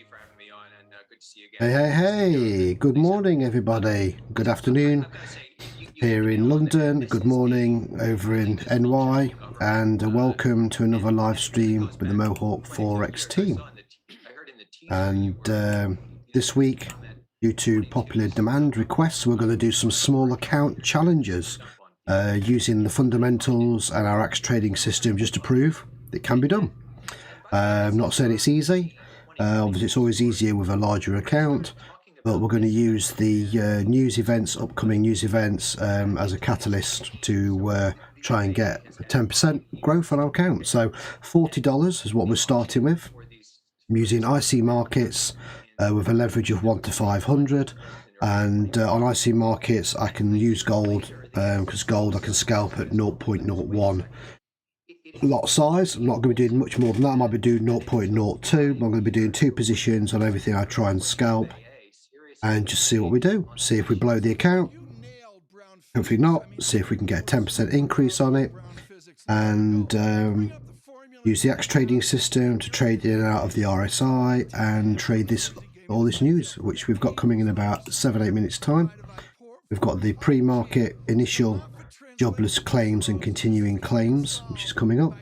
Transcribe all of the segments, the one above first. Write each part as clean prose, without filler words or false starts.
you for having me on, and good to see you Hey, again. hey, hey. Good morning, everybody. Good afternoon here in London. Good morning over in NY. And welcome to another live stream with the Mohawk Forex team. And this week, due to popular demand requests, we're going to do some small account challenges using the fundamentals and our axe trading system just to prove it can be done. I'm not saying it's easy. Obviously, it's always easier with a larger account, but we're going to use the news events, upcoming news events, as a catalyst to try and get a 10% growth on our account. So $40 is what we're starting with. I'm using IC markets with a leverage of 1 to 500, and on IC markets I can use gold because gold I can scalp at 0.01 lot size. I'm not going to be doing much more than that. I might be doing 0.02, but I'm going to be doing 2 positions on everything I try and scalp and just see what we do. See if we blow the account. Hopefully not. See if we can get a 10% increase on it, and use the axe trading system to trade in and out of the RSI and trade all this news, which we've got coming in about 7-8 minutes time. We've got the pre-market initial jobless claims and continuing claims, which is coming up.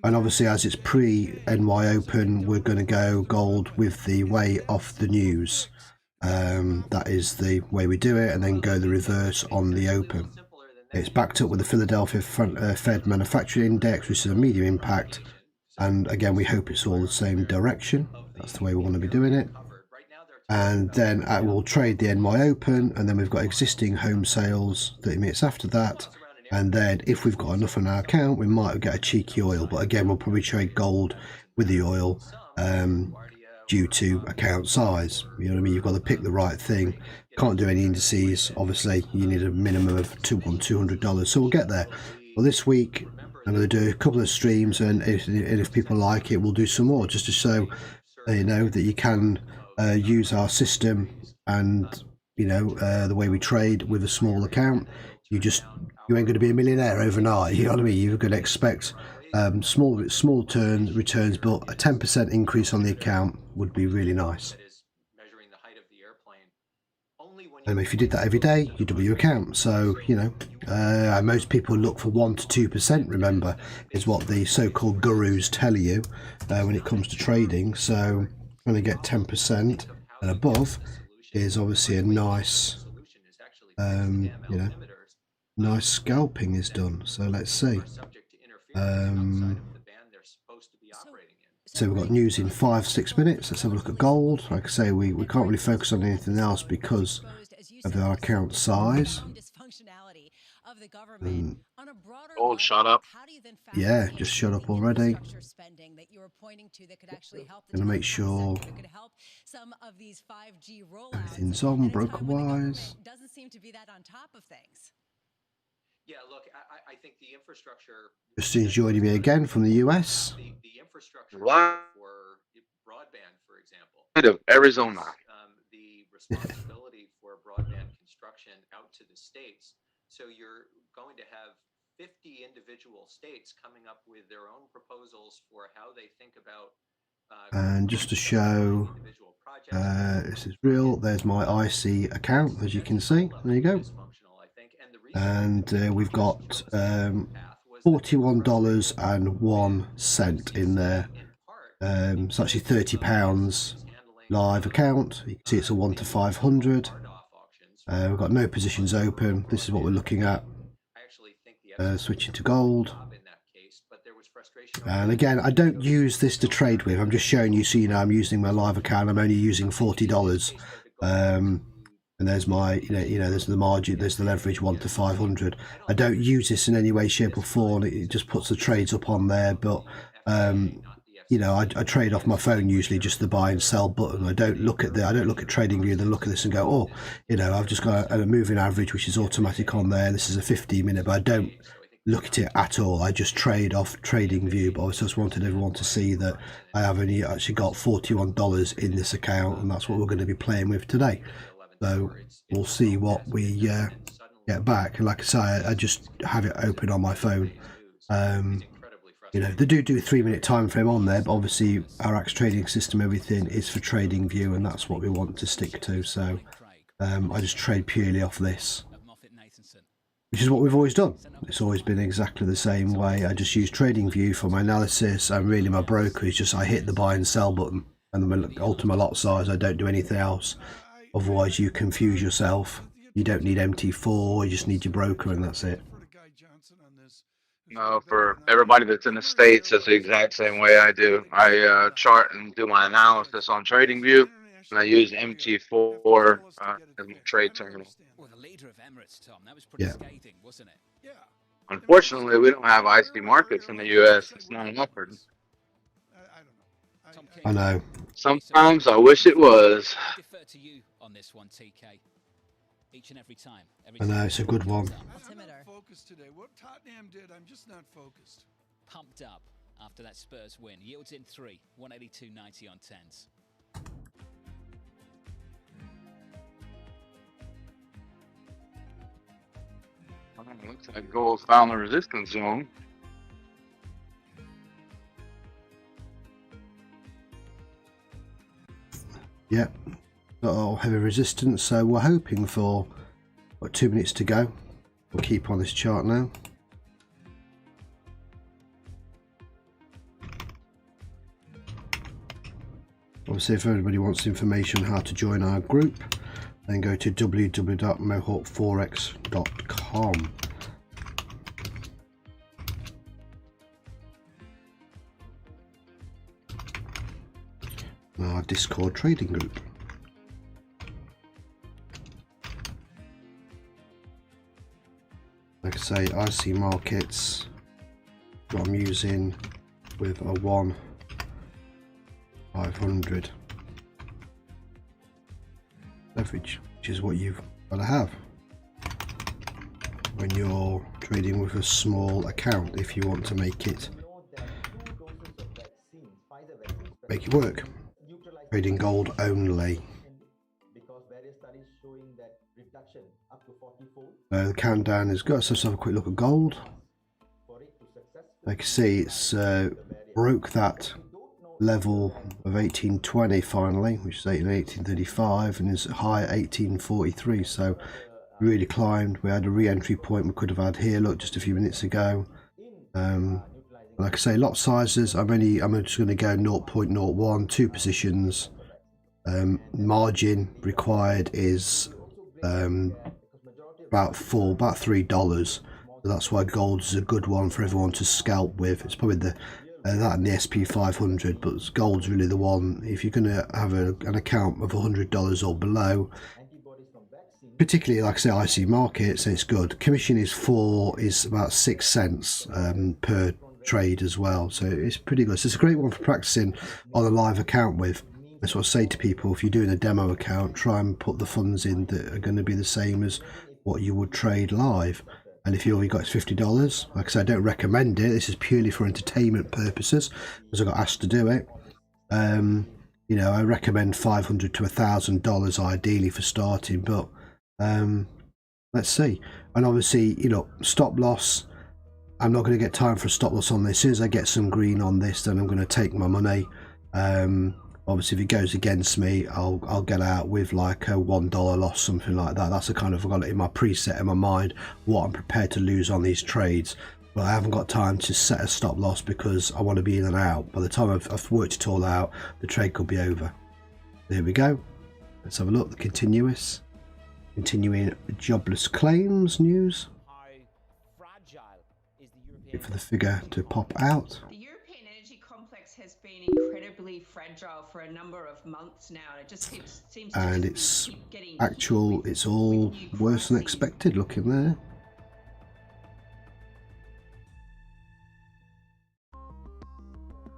And obviously, as it's pre-NY Open, we're going to go gold with the way off the news. That is the way we do it, and then go the reverse on the open. It's backed up with the Philadelphia Fed Manufacturing Index, which is a medium impact. And again, we hope it's all the same direction. That's the way we want to be doing it. And then we'll trade the NY Open, and then we've got existing home sales 30 minutes after that. And then if we've got enough on our account, we might get a cheeky oil, but again, we'll probably trade gold with the oil due to account size. You know what I mean? You've got to pick the right thing. Can't do any indices. Obviously, you need a minimum of $200. So we'll get there. Well, this week I'm going to do a couple of streams, and if people like it, we'll do some more just to show you know that you can use our system and the way we trade with a small account. You ain't going to be a millionaire overnight. You know what I mean? You're going to expect small returns, but a 10% increase on the account would be really nice. And if you did that every day, you double your account. So most people look for 1 to 2%. Remember, is what the so-called gurus tell you when it comes to trading. So trying to get 10% and above is obviously a nice, nice scalping is done. So let's see. So we've got news in 5-6 minutes. Let's have a look at gold. Like I say, we can't really focus on anything else because of our account size. Gold shot up. Yeah, just shut up already. Gonna make sure everything's on broker wise. Doesn't seem to be that on top of things. Yeah, look, I think the infrastructure. Just joining me again from the US. The infrastructure What? for broadband, for example. Of Arizona. The responsibility for broadband construction out to the states. So you're going to have 50 individual states coming up with their own proposals for how they think about. And just to show this is real, there's my IC account, as you can see. There you go. And we've got $41.01 in there. It's actually £30 live account. You can see it's a 1 to 500. We've got no positions open. This is what we're looking at. Switching to gold. And again, I don't use this to trade with. I'm just showing you, so I'm using my live account. I'm only using $40. And there's my, there's the margin, there's the leverage 1 to 500. I don't use this in any way, shape or form. It just puts the trades up on there. But, I trade off my phone usually, just the buy and sell button. I don't look at TradingView, then look at this and go, oh, I've just got a moving average, which is automatic on there. This is a 15-minute, but I don't look at it at all. I just trade off TradingView. But I just wanted everyone to see that I have only actually got $41 in this account, and that's what we're going to be playing with today. So we'll see what we get back. And like I say, I just have it open on my phone. you know, they do a 3-minute time frame on there, but obviously our Axe trading system, everything is for trading view, and that's what we want to stick to. So I just trade purely off this, which is what we've always done. It's always been exactly the same way. I just use trading view for my analysis, and really my broker is just I hit the buy and sell button, and then alter my lot size. I don't do anything else. Otherwise you confuse yourself. You don't need MT4, you just need your broker, and that's it. No, for everybody that's in the States, that's the exact same way I do. I chart and do my analysis on TradingView, and I use MT4 as my trade terminal. Yeah. Unfortunately, we don't have IC markets in the US. It's not offered. I know. Sometimes I wish it was. Each and every time. I know, it's a good one. I'm not focused today. What Tottenham did, I'm just not focused. Pumped up after that Spurs win. Yields in 3, 182.90 on 10s. Looks like gold found the resistance zone. Yep. Got a heavy resistance, so we're hoping for, what, 2 minutes to go. We'll keep on this chart now. Obviously, if everybody wants information on how to join our group, then go to www.mohawkforex.com. Our Discord trading group. Like I say, IC markets, what I'm using with a 1/500 leverage, which is what you've got to have when you're trading with a small account if you want to make it work. Trading gold only. The countdown is good, so let's have a quick look at gold. Like you see, it's broke that level of 1820 finally, which is 1835, and is high at 1843. So really climbed. We had a re-entry point we could have had here. Look, just a few minutes ago. Like I say, lot sizes. I'm just going to go 0.01, 2 positions. Margin required is about $3. So that's why gold is a good one for everyone to scalp with. It's probably the that and the SP 500, but gold's really the one if you're going to have an account of $100 or below. Particularly, like I say, IC markets, it's good. Commission is about 6 cents per trade as well, so it's pretty good. So it's a great one for practicing on a live account with. That's what I say to people: if you're doing a demo account, try and put the funds in that are going to be the same as what you would trade live. And if you only got $50, like I said, I don't recommend it. This is purely for entertainment purposes, because I got asked to do it. You know, I recommend $500 to $1,000 ideally for starting, but let's see. And obviously, you know, stop loss. I'm not going to get time for a stop loss on this. As soon as I get some green on this, then I'm going to take my money. Obviously, if it goes against me, I'll get out with like a $1 loss, something like that. That's the kind of, I've got it in my preset in my mind what I'm prepared to lose on these trades. But I haven't got time to set a stop loss because I want to be in and out. By the time I've worked it all out, the trade could be over. There we go. Let's have a look. The continuing jobless claims news. Wait for the figure to pop out. The European energy complex has been incredibly fragile for a number of months now, and it just seems to and it's actual, it's all worse than expected looking there.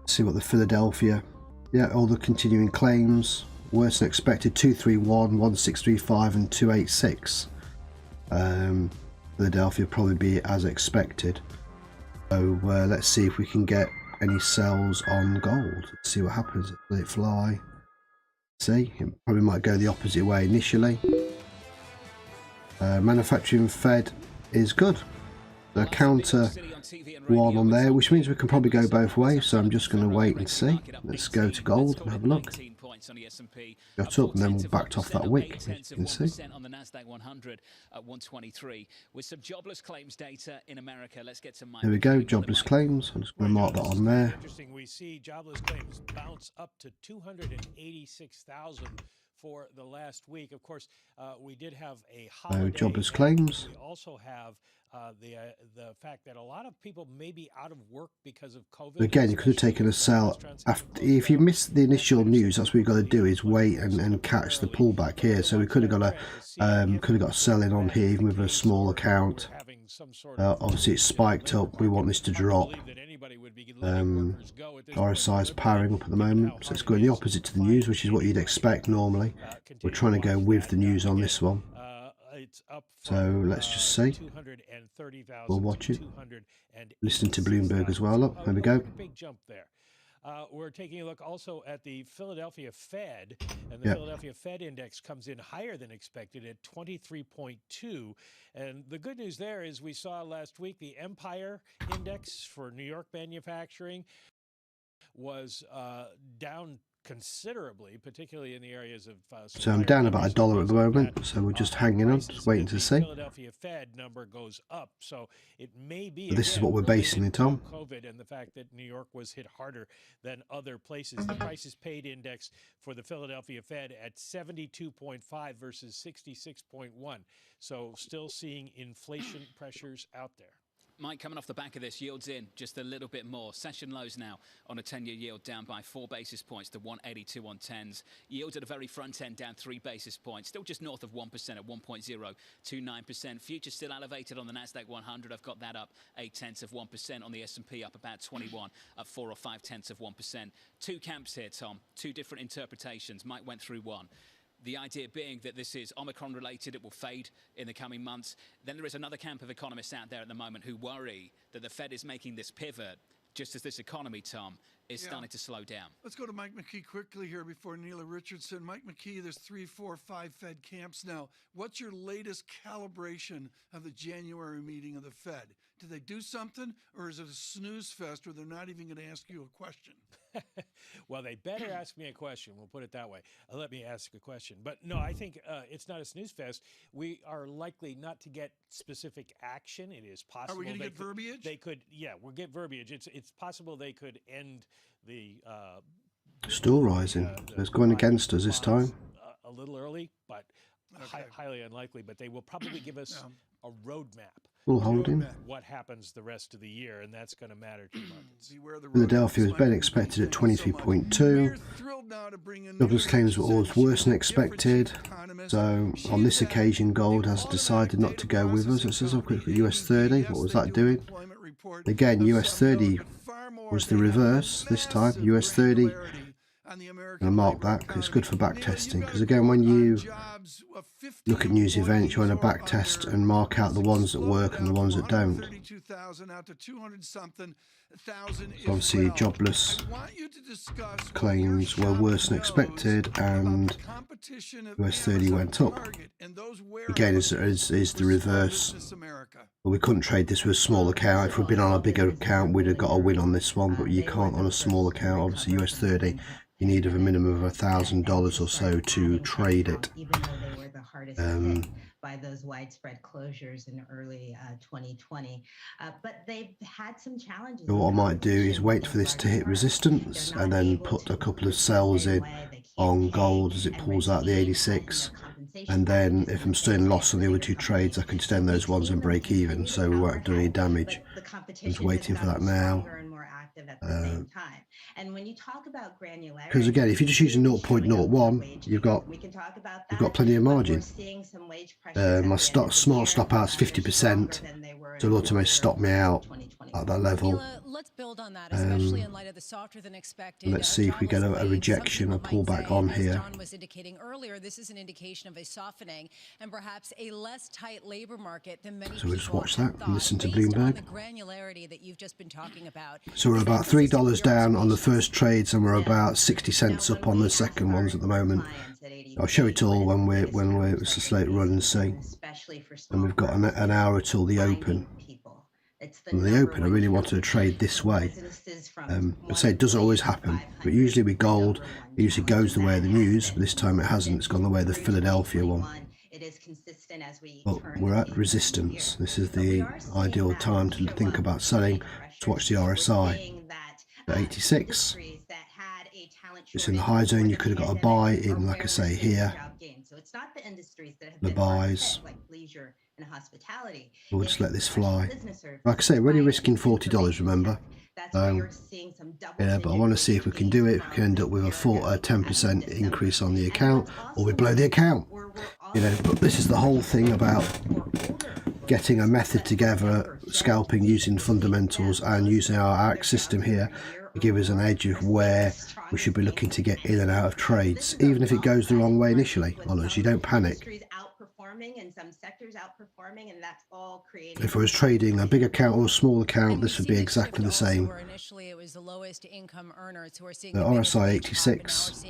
See what the Philadelphia, yeah, all the continuing claims worse than expected: 231, 1635 and 286. Philadelphia probably be as expected. So let's see if we can get any sells on gold. Let's see what happens. Let it fly. See, it probably might go the opposite way initially. Manufacturing Fed is good. The counter one on there, which means we can probably go both ways, so I'm just going to wait and see. Let's go to gold and have a look. Got up and then we backed off that wick, as you can see. On the Nasdaq 100 at 123 with some jobless claims data in America. Let's get to There we go, jobless claims. I'm just going to mark that on there. Interesting, we see jobless claims bounce up to 286,000 for the last week. Of course, we did have a holiday. Jobless claims. We also have the fact that a lot of people may be out of work because of COVID. Again, you could have taken a sell after. If you missed the initial news, that's what you've got to do, is wait and catch the pullback here. So we could have got a sell in on here even with a small account. Obviously it's spiked up. We want this to drop. RSI is powering up at the moment, so it's going the opposite to the news, which is what you'd expect normally. We're trying to go with the news on this one. So let's just see. We'll watch it. Listen to Bloomberg as well. Look, there we go. Big jump there. We're taking a look also at the Philadelphia Fed, and the Philadelphia Fed index comes in higher than expected at 23.2. And the good news there is we saw last week the Empire Index for New York manufacturing was down considerably, particularly in the areas of so I'm down about $1 at the moment, so we're just hanging on, just waiting to see. Philadelphia Fed number goes up, so it may be. But this is what we're basing it on. COVID and the fact that New York was hit harder than other places. The prices paid index for the Philadelphia Fed at 72.5 versus 66.1. So still seeing inflation pressures out there. Mike, coming off the back of this, yields in just a little bit more. Session lows now on a 10-year yield down by 4 basis points to 182 on 10s. Yields at the very front end down 3 basis points, still just north of 1% at 1.029%. Futures still elevated on the Nasdaq 100. I've got that up 0.8% on the S&P, up about 21 at 4 or 0.5%. Two camps here, Tom. Two different interpretations. Mike went through one. The idea being that this is Omicron related, it will fade in the coming months. Then there is another camp of economists out there at the moment who worry that the Fed is making this pivot just as this economy, Tom, is starting to slow down. Let's go to Mike McKee quickly here before Neela Richardson. Mike McKee, there's 3, 4, 5 Fed camps now. What's your latest calibration of the January meeting of the Fed? Did they do something, or is it a snooze fest where they're not even going to ask you a question? Well, they better ask me a question. We'll put it that way. Let me ask a question. But no, I think it's not a snooze fest. We are likely not to get specific action. It is possible. Are we going to get verbiage? They could, yeah, we'll get verbiage. It's possible they could end the still rising. It's going against us this time. A little early, but highly unlikely. But they will probably give us a roadmap. Full holding. What happens the rest of the year, and that's going to matter to markets. Philadelphia has been expected at 23.2. Jobless claims were always worse than expected. So on this occasion, gold has decided not to go with us. Let's just have a quick look at US 30. What was that doing? Again, US 30 was the reverse this time. US 30. I'm going to mark that because it's good for back testing. Because again, when you look at news events, you want to back test and mark out the ones that work and the ones that don't. Obviously, jobless claims were worse than expected, and US 30 went up. Again, is the reverse. But we couldn't trade this with a small account. If we'd been on a bigger account, we'd have got a win on this one. But you can't on a small account. Obviously, US 30. You need of a minimum of $1,000 or so to trade it. Even though they were the hardest hit by those widespread closures in early 2020, but they've had some challenges. So what I might do is wait for this to hit resistance and then put a couple of sells in on gold as it pulls out the 86. And then if I'm still in loss on the other two trades, I can extend those ones and break even, so we won't have done any damage. I'm just waiting for that now. At the same time. And when you talk about granularity, because again, if you're just using 0.01, you've got plenty of margin. My smart stop out's 50%, so it'll automatically stop me out at that level. Let's build on that, especially in light of the softer than expected. Let's see if we get a rejection or pullback on here. John was indicating earlier, this is an indication of a softening and perhaps a less tight labor market than many. So we'll just watch that and listen to Bloomberg. The granularity that you've just been talking about. So we're about $3 down on the first trades, and we're about 60 cents up on the second ones at the moment. I'll show it all when we're it's a slow run and see. And we've got an hour till the open. On the open, I really wanted to trade this way. I say it doesn't always happen, but usually with gold, it usually goes the way of the news, but this time it hasn't. It's gone the way of the Philadelphia one. But we're at resistance. This is the ideal time to think about selling, to watch the RSI at 86. It's in the high zone. You could have got a buy in, like I say, here. The buys. We'll just let this fly. Like I say, we're only risking $40, remember? Yeah, but I want to see if we can do it. We can end up with a 10% increase on the account, or we blow the account. You know, but this is the whole thing about getting a method together, scalping using fundamentals and using our ARC system here to give us an edge of where we should be looking to get in and out of trades, even if it goes the wrong way initially. Honestly, you don't panic. And some sectors outperforming, and that's all creating. If I was trading a big account or a small account, this would be exactly the same. Initially, it was the lowest income earners who are seeing the RSI 86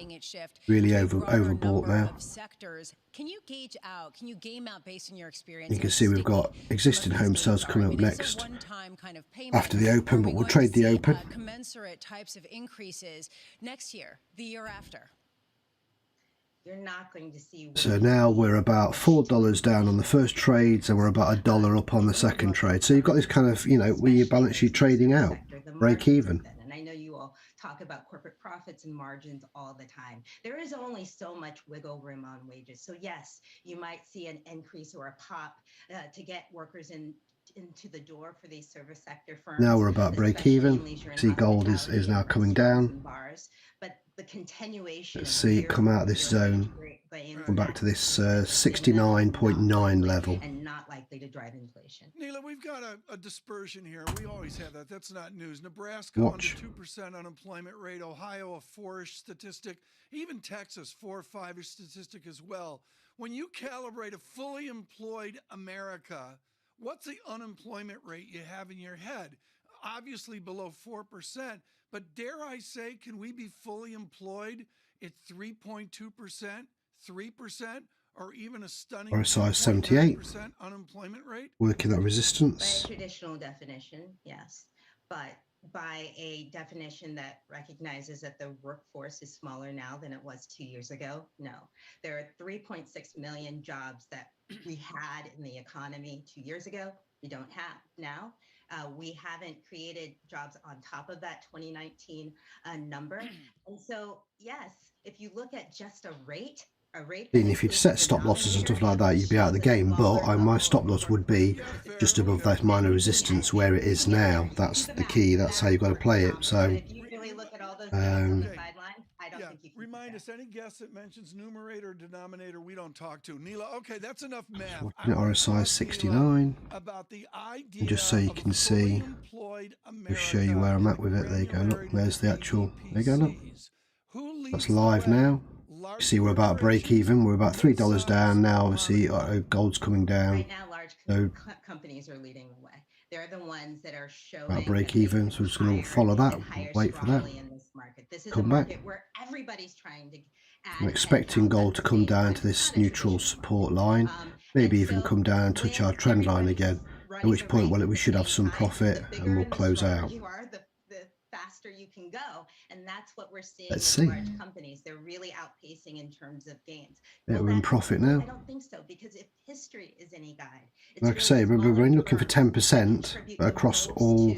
really overbought now. Can you gauge out? Can you game out based on your experience? You can see we've got existing home sales coming up next after the open, but we'll trade the open. Commensurate types of increases next year, the year after. You're not going to see. So now we're about $4 down on the first trades, and we're about $1 up on the second trade. So you've got this kind of, you know, where your balance sheet trading out, break even. And I know you all talk about corporate profits and margins all the time. There is only so much wiggle room on wages. So yes, you might see an increase or a pop to get workers into the door for these service sector firms. Now we're about break even. See, gold is now coming down. But the continuation. Let's see it come out of this zone, come back to this 69.9 level. And not likely to drive inflation. Neela, we've got a dispersion here. We always have that. That's not news. Nebraska on the 2% unemployment rate. Ohio, a 4-ish statistic. Even Texas, 4 or 5-ish statistic as well. When you calibrate a fully employed America, what's the unemployment rate you have in your head? Obviously below 4%, but dare I say, can we be fully employed at 3.2%, 3%, or even a stunning RSI 78 unemployment rate? Working at resistance. By a traditional definition, yes, but by a definition that recognizes that the workforce is smaller now than it was 2 years ago, no. There are 3.6 million jobs that we had in the economy 2 years ago. We don't have now. We haven't created jobs on top of that 2019 number. And so, yes, if you look at just a rate. And if you'd set stop losses and stuff like that, you'd be out of the game. But my stop loss would be just above that minor resistance where it is now. That's the key. That's how you've got to play it. So, remind us, any guess that mentions numerator or denominator we don't talk to. Neela, okay, that's enough math. Looking at RSI 69. And just so you can see, I'll show you where I'm at with it. There you go. Look, there's the actual. There you go. Look, that's live now. You see, we're about break even. We're about $3 down now. Obviously, gold's coming down. Right now, large companies are leading the way. They're the ones that are showing about break even. So we're just going to follow that. Wait for that. This is come a market back. Where everybody's trying to add. I'm expecting gold to come down to this neutral support line. Maybe even come down and touch our trend line again. At which point, well, we should have some profit and we'll close out. The faster you can go, and that's what we're seeing. Let's see. Large companies, they're really outpacing in terms of gains. Yeah, we're in profit now. I don't think so, because if history is any guide, like I say, we're only looking for 10% across all.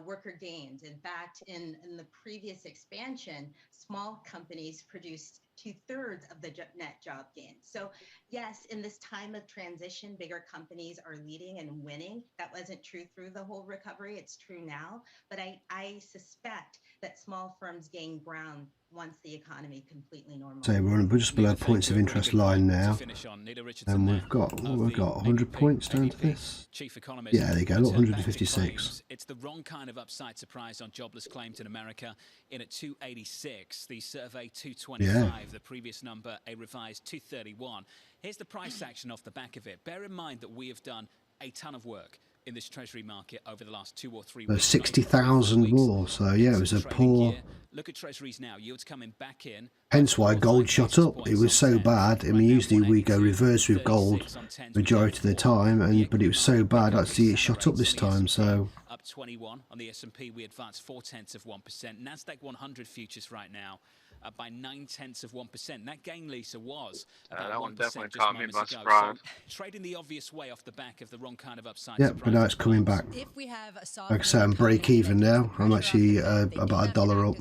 Worker gains. In fact, in the previous expansion, small companies produced 2/3 of the net job gains. So yes, in this time of transition, bigger companies are leading and winning. That wasn't true through the whole recovery. It's true now. But I suspect that small firms gain ground once the economy completely normalizes. So we're just below points of interest line now, and we've got 100 points down to this. Yeah, there you go. Look, 156. It's the wrong kind of upside surprise on jobless claims in America. In at 286, the survey 225, the previous number a revised 231. Here's the price action off the back of it. Bear in mind that we have done a ton of work. in this treasury market over the last 2 or 3 There's weeks. 60,000 more. So yeah, it was a poor. Look at treasuries now. Yields coming back in. Hence why gold shot up. It was so bad. I mean, usually we go reverse with gold majority of the time, but it was so bad. Actually, it shot up this time. So up 21 on the S&P. We advanced 0.4%. Nasdaq 100 futures right now by 0.9%. That gain, Lisa, was about that one 1% definitely just caught me moments by ago. surprise. So, trading the obvious way off the back of the wrong kind of upside. yeah, but now it's coming back. If we have a Like I say, I'm break even now. I'm actually about $1 up.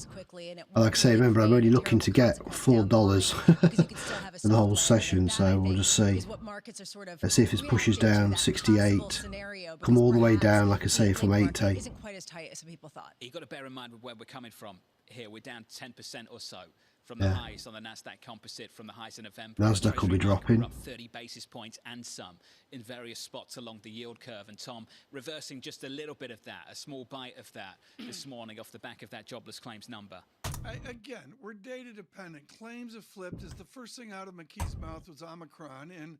Like I say, remember, I'm only looking to get $4 for the whole session, so we'll just see. Let's see if it pushes down 68, come all the way down, like I say, from 8 to 8. Isn't quite as tight as some people thought. You've got to bear in mind where we're coming from here. We're down 10% or so from the highs on the Nasdaq Composite, from the highs in November. Nasdaq will be dropping. Up 30 basis points and some in various spots along the yield curve. And Tom, reversing just a little bit of that, a small bite of that this morning off the back of that jobless claims number. Again, we're data dependent. Claims have flipped. As the first thing out of McKee's mouth was Omicron, and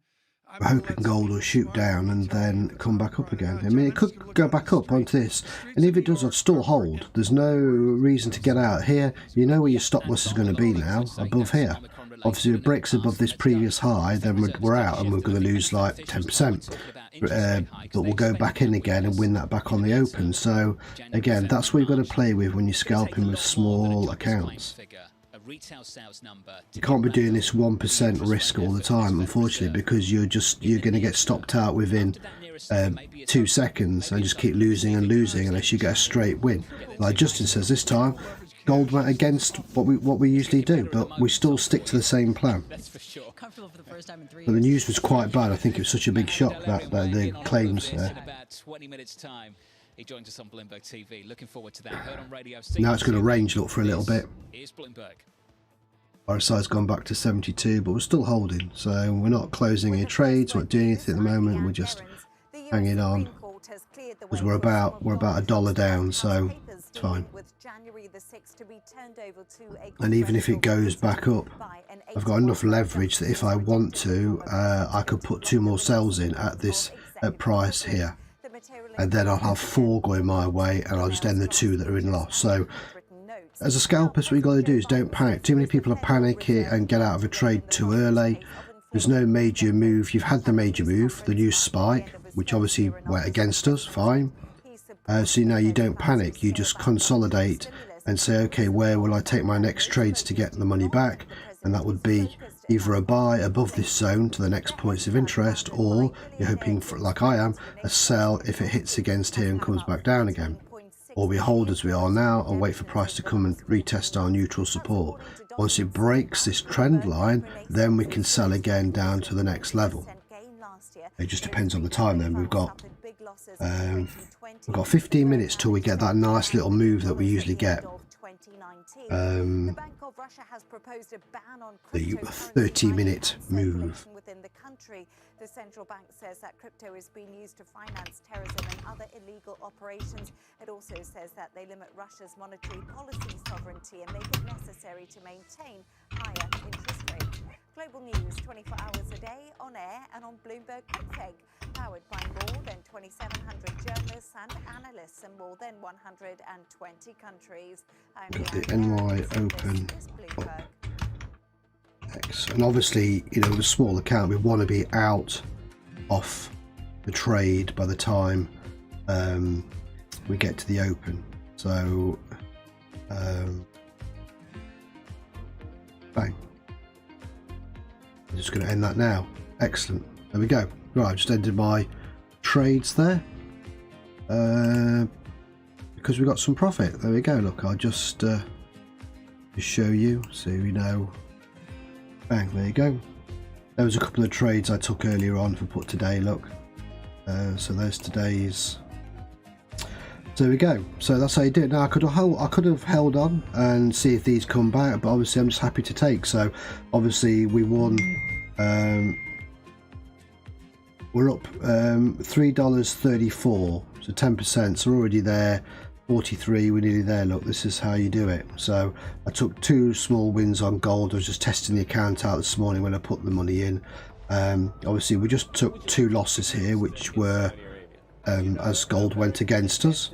I'm hoping gold will shoot down and then come back up again. I mean, it could go back up onto this, and if it does, I'd still hold. There's no reason to get out here. You know where your stop loss is going to be now, above here. Obviously, if it breaks above this previous high, then we're out and we're going to lose like 10%. But we'll go back in again and win that back on the open. So again, that's what you've got to play with when you're scalping with small accounts. You can't be doing this 1% risk all the time, unfortunately, because you're going to get stopped out within 2 seconds and just keep losing and losing unless you get a straight win. Like Justin says, this time gold went against what we usually do, but we still stick to the same plan. But the news was quite bad. I think it was such a big shock that the claims there. He joins us on Bloomberg TV. Looking forward to that. Heard on radio. Now it's going to range look for a little bit. Here's Bloomberg. RSI's gone back to 72, but we're still holding. So we're not closing any trades. We're not doing anything at the moment. We're just hanging on because we're about $1 down. So it's fine. And even if it goes back up, I've got enough leverage that if I want to, I could put 2 more sells in at this price here. And then I'll have 4 going my way, and I'll just end the 2 that are in loss. So as a scalper, what you got to do is don't panic. Too many people are panicking and get out of a trade too early. There's no major move. You've had the major move, the new spike, which obviously went against us, fine. So now you don't panic. You just consolidate and say, okay, where will I take my next trades to get the money back? And that would be either a buy above this zone to the next points of interest, or you're hoping for, like I am, a sell if it hits against here and comes back down again. Or we hold as we are now and wait for price to come and retest our neutral support. Once it breaks this trend line, then we can sell again down to the next level. It just depends on the time then. We've got 15 minutes till we get that nice little move that we usually get. The 30-minute move. The central bank says that crypto is being used to finance terrorism and other illegal operations. It also says that they limit Russia's monetary policy sovereignty and make it necessary to maintain higher interest rates. Global news 24 hours a day on air and on Bloomberg Quick, powered by more than 2,700 journalists and analysts in more than 120 countries. The NY open up. And obviously, you know, with a small account, we want to be out off the trade by the time we get to the open. So bang. I'm just going to end that now. Excellent. There we go. Right, I've just ended my trades there because we got some profit. There we go. Look, I'll just show you so you know. Bang, there you go. There was a couple of trades I took earlier on for put today, look. So there's today's. So there we go. So that's how you do it. Now I could have held on and see if these come back, but obviously I'm just happy to take. So obviously we won. We're up $3.34, so 10%. So we're already there. 43, we're nearly there. Look, this is how you do it. So I took 2 small wins on gold. I was just testing the account out this morning when I put the money in. Obviously we just took 2 losses here, which were as gold went against us.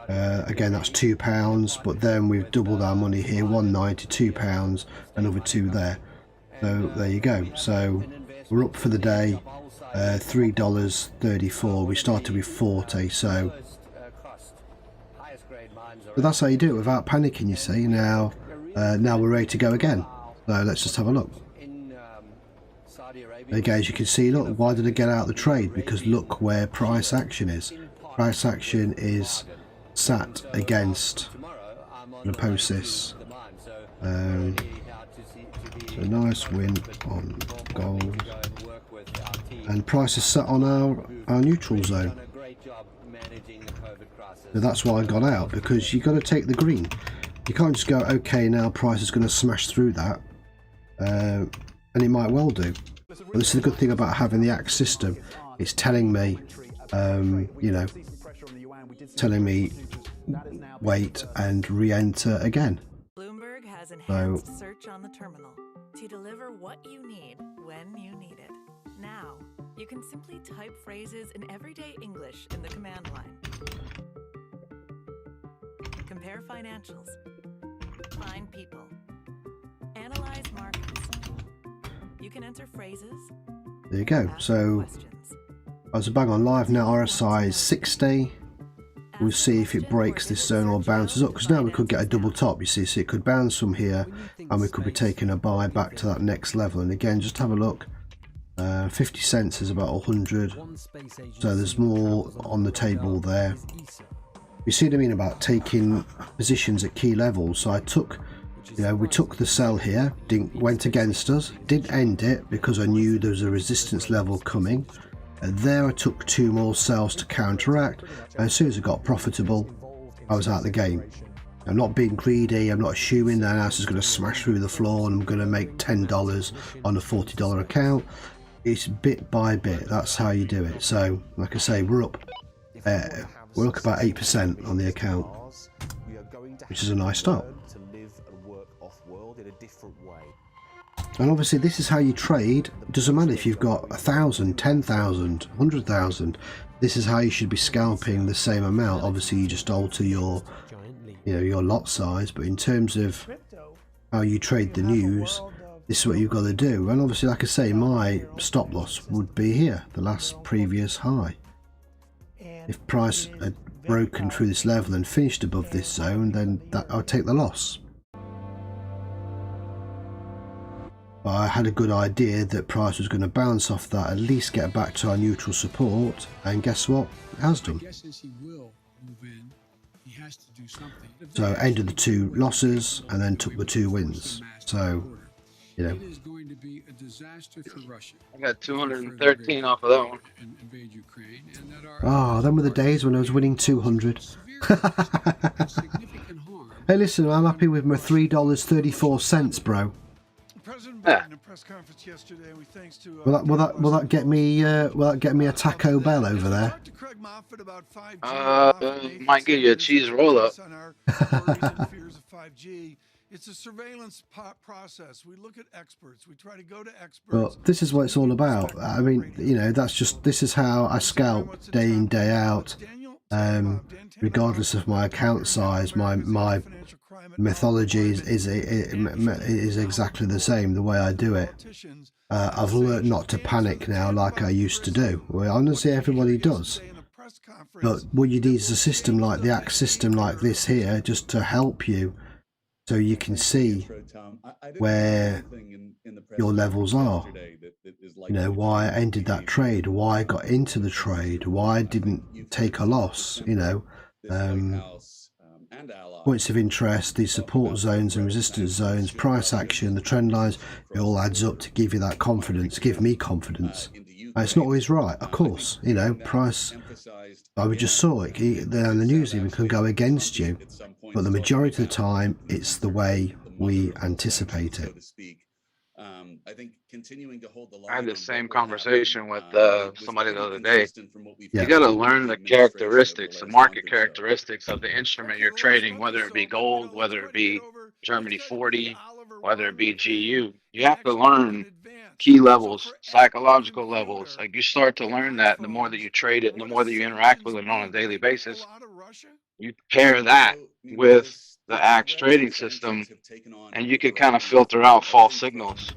Again, that's £2, but then we've doubled our money here, £1.90, £2, another 2 there. So there you go. So we're up for the day, $3.34. We started with 40, so but that's how you do it without panicking, you see. Now we're ready to go again. So let's just have a look. Again, as you can see, look, why did I get out of the trade? Because look where price action is. Price action is sat against, I'm going to post this. A nice win on gold. And price is set on our neutral zone. So that's why I got out, because you've got to take the green. You can't just go, okay, now price is going to smash through that. And it might well do. But this is the good thing about having the axe system. It's telling me, you know, telling me wait and re-enter again. Bloomberg has enhanced search on the terminal to deliver what you need when you need it. Now, you can simply type phrases in everyday English in the command line. Compare financials. Find people. Analyze markets. You can enter phrases. There you go. So I was bang on live now. RSI is 60. We'll see if it breaks this zone or bounces up, because now we could get a double top, you see, so it could bounce from here and we could be taking a buy back to that next level. And again, just have a look. 50 cents is about 100, so there's more on the table there. You see what I mean about taking positions at key levels? So I took, you know, we took the sell here, went against us, didn't end it because I knew there was a resistance level coming. And there I took 2 more sells to counteract, and as soon as it got profitable, I was out of the game. I'm not being greedy, I'm not assuming that house is going to smash through the floor and I'm going to make $10 on a $40 account. It's bit by bit, that's how you do it. So, like I say, we're up about 8% on the account, which is a nice start. And obviously this is how you trade. It doesn't matter if you've got 1,000, 10,000, 100,000. This is how you should be scalping the same amount. Obviously you just alter your, you know, your lot size, but in terms of how you trade the news, this is what you've got to do. And obviously, like I say, my stop loss would be here, the last previous high. If price had broken through this level and finished above this zone, then that I'd take the loss. But I had a good idea that price was going to bounce off that, at least get back to our neutral support, and guess what? It has done. So I ended the 2 losses and then took the 2 wins. So, you know. I got 213 off of that one. Oh, them were the days when I was winning 200. Hey, listen, I'm happy with my $3.34, bro. Yeah. Will that get me a Taco Bell over there? Might give you a cheese roll up. It's a surveillance process. We look at experts. We try to go to experts. But this is what it's all about. I mean, you know, this is how I scalp day in, day out. Regardless of my account size, my methodology is exactly the same. The way I do it. I've learned not to panic now like I used to do. Well, honestly, everybody does. But what you need is a system like the Axe system, like this here, just to help you, so you can see where your levels are. You know, why I ended that trade, why I got into the trade, why I didn't take a loss, you know. Points of interest, these support zones and resistance zones, price action, the trend lines, it all adds up to give you that confidence, give me confidence. And it's not always right, of course, you know, price, I just saw it, the news even can go against you, but the majority of the time, it's the way we anticipate it. I had the same conversation with somebody the other day. Yeah. You got to learn the characteristics, the market characteristics of the instrument you're trading, whether it be gold, whether it be Germany 40, whether it be GU. You have to learn key levels, psychological levels. Like you start to learn that the more that you trade it, and the more that you interact with it on a daily basis. You pair that with the axe trading system, and you can kind of filter out false signals.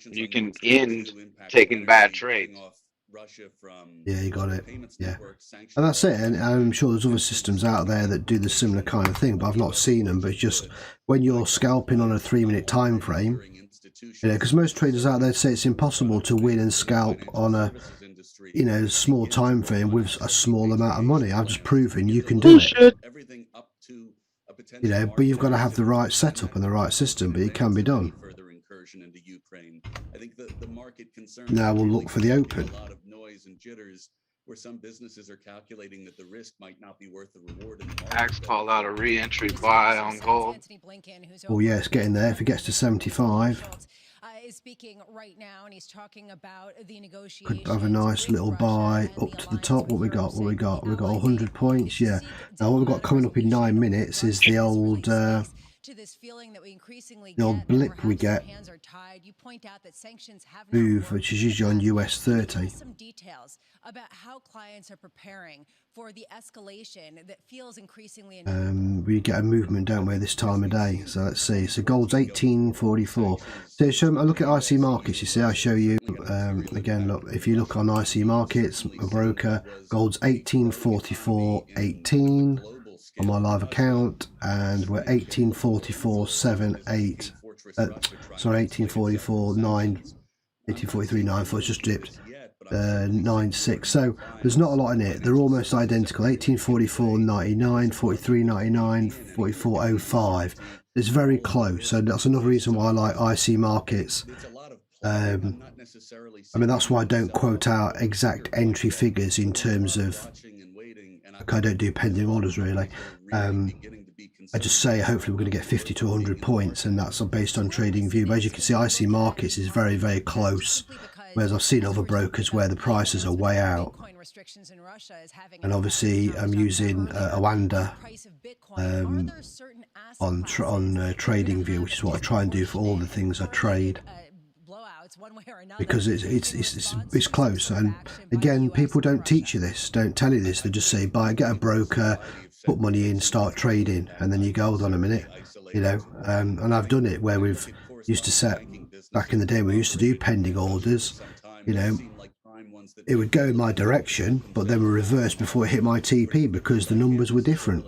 You can end taking bad trades. Yeah, you got it. Yeah, and that's it. And I'm sure there's other systems out there that do the similar kind of thing, but I've not seen them. But it's just when you're scalping on a 3-minute time frame, you know, because most traders out there say it's impossible to win and scalp on a, you know, small time frame with a small amount of money. I've just proven you can do it. You know, but you've got to have the right setup and the right system, but it can be done. Now we'll look for the open. Where some businesses are calculating that the risk might not be worth the reward. Axe called out a re-entry buy on gold. Oh yeah, it's getting there. If it gets to 75, is speaking right now, and he's talking about the negotiations. Could have a nice little buy up to the top. What we got? What we got? We got 100 points. Yeah. Now what we've got coming up in 9 minutes is the old. To this feeling that we increasingly the old blip we get, move, which is usually on US 30. Some details about how clients are preparing for the escalation that feels increasingly. We get a movement, don't we, this time of day? So let's see. So gold's 1844. So I look at IC markets. You see, I show you again. Look, if you look on IC markets, a broker, gold's 1844.18. on my live account, and we're 1844.78. Sorry, 1844.9, 1843.9. It's just dipped 9.6. So there's not a lot in it. They're almost identical. 1844.99, 43.99, 44.05. It's very close. So that's another reason why I like IC markets. I mean, that's why I don't quote out exact entry figures in terms of. I don't do pending orders really. I just say hopefully we're going to get 50 to 100 points, and that's based on trading view. But as you can see, IC markets is very, very close, whereas I've seen other brokers where the prices are way out. And obviously I'm using Awanda on trading view, which is what I try and do for all the things I trade. Because it's close, and again, people don't teach you this, don't tell you this. They just say get a broker, put money in, start trading, and then you go, hold on a minute, you know. And I've done it where we've used to set back in the day. We used to do pending orders, you know. It would go in my direction, but then we reversed before it hit my TP because the numbers were different.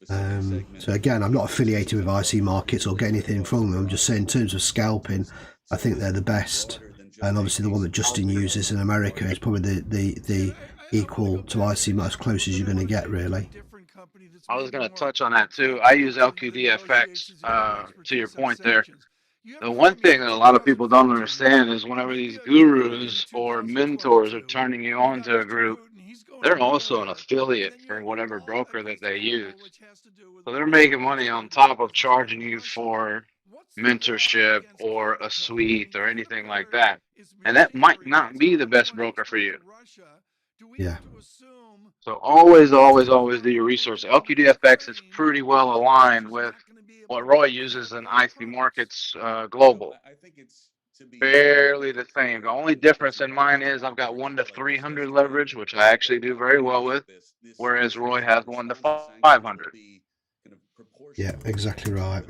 So again, I'm not affiliated with IC markets or get anything from them. I'm just saying in terms of scalping, I think they're the best, and obviously the one that Justin uses in America is probably the equal to IC, as close as you're going to get, really. I was going to touch on that too. I use LQDFX. To your point there, the one thing that a lot of people don't understand is whenever these gurus or mentors are turning you on to a group, they're also an affiliate for whatever broker that they use. So they're making money on top of charging you for mentorship or a suite or anything like that, and that might not be the best broker for you. Yeah. So always do your research. LQDFX is pretty well aligned with what Roy uses in IC Markets Global. Fairly the same. The only difference in mine is I've got 1 to 300 leverage, which I actually do very well with, whereas Roy has 1 to 500. Yeah, exactly right.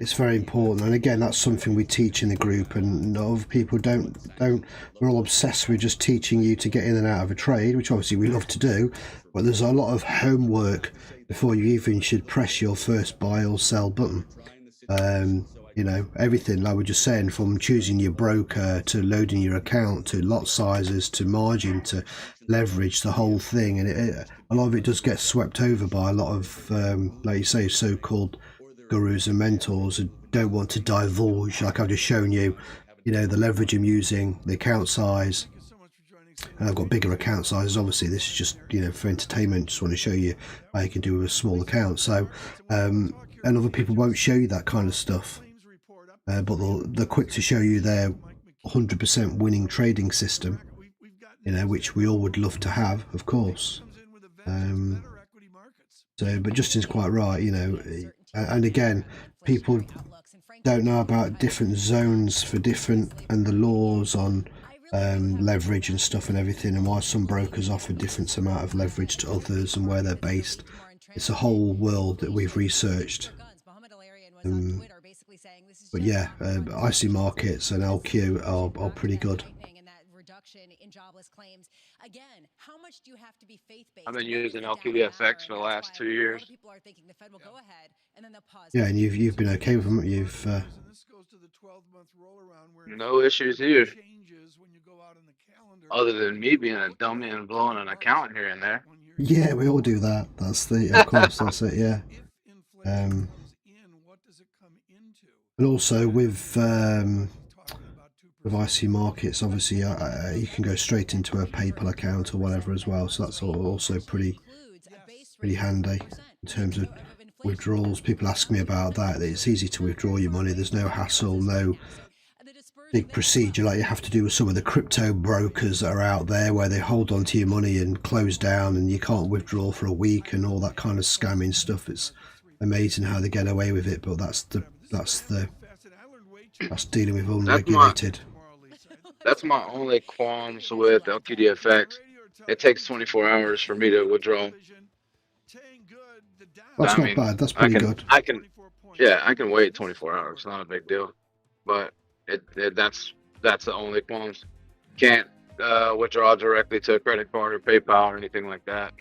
It's very important, and again, that's something we teach in the group, and other people don't. We're all obsessed with just teaching you to get in and out of a trade, which obviously we love to do, but there's a lot of homework before you even should press your first buy or sell button. You know, everything like we're just saying, from choosing your broker to loading your account to lot sizes to margin to leverage, the whole thing, and a lot of it does get swept over by a lot of like you say, so-called gurus and mentors who don't want to divulge, like I've just shown you, you know, the leverage I'm using, the account size, and I've got bigger account sizes. Obviously this is just, you know, for entertainment, just want to show you how you can do with a small account. So and other people won't show you that kind of stuff. But they're quick to show you their 100% winning trading system, you know, which we all would love to have, of course. But Justin's quite right, you know, and again, people don't know about different zones for different and the laws on leverage and stuff and everything, and why some brokers offer different amount of leverage to others and where they're based. It's a whole world that we've researched. But yeah, IC markets and LQ are pretty good. In jobless claims. Again, how much do you have to be faith-based? I've been using LQDFX for the last 2 years. A lot of people are thinking the Fed will go ahead and then they'll pause. Yeah, and you've been okay with them. You've no issues here. Other than me being a dummy and blowing an account here and there. Yeah, we all do that. That's the, of course, that's it. Yeah. And also with IC markets, obviously, you can go straight into a PayPal account or whatever as well. So that's also pretty handy in terms of withdrawals. People ask me about that. It's easy to withdraw your money. There's no hassle, no big procedure like you have to do with some of the crypto brokers that are out there, where they hold on to your money and close down, and you can't withdraw for a week and all that kind of scamming stuff. It's amazing how they get away with it, but that's dealing with unregulated. That's my only qualms with LQDFX. It takes 24 hours for me to withdraw. That's not bad. That's pretty good. I can wait 24 hours. It's not a big deal. But that's the only qualms. Can't withdraw directly to a credit card or PayPal or anything like that.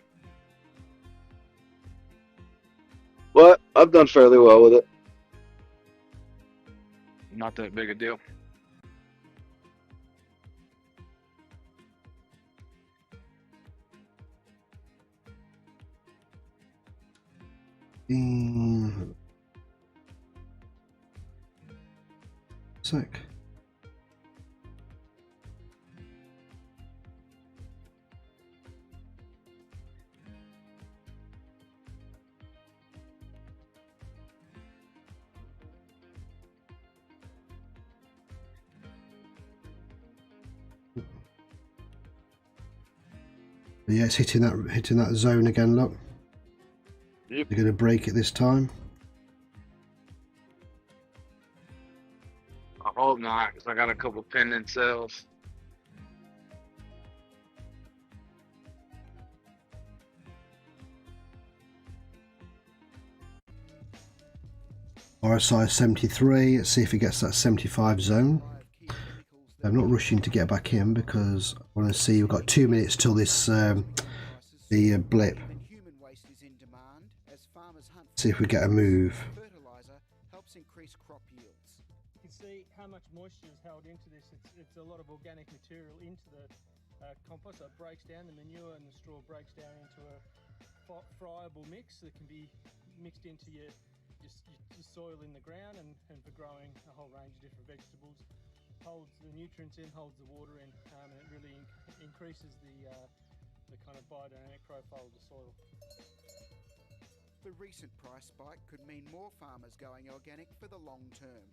But I've done fairly well with it. Not that big a deal. Sec. Yeah, it's hitting that zone again. Look, yep. They're going to break it this time. I hope not, because I got a couple pending sales. RSI 73. Let's see if it gets that 75 zone. I'm not rushing to get back in because I want to see. We've got 2 minutes till this the blip. See if we get a move. You can see how much moisture is held into this. It's a lot of organic material into the compost. So it breaks down, the manure and the straw breaks down into a friable mix that can be mixed into your soil in the ground and for growing a whole range of different vegetables. Holds the nutrients in, holds the water in, and it really increases the kind of biodynamic profile of the soil. The recent price spike could mean more farmers going organic for the long term.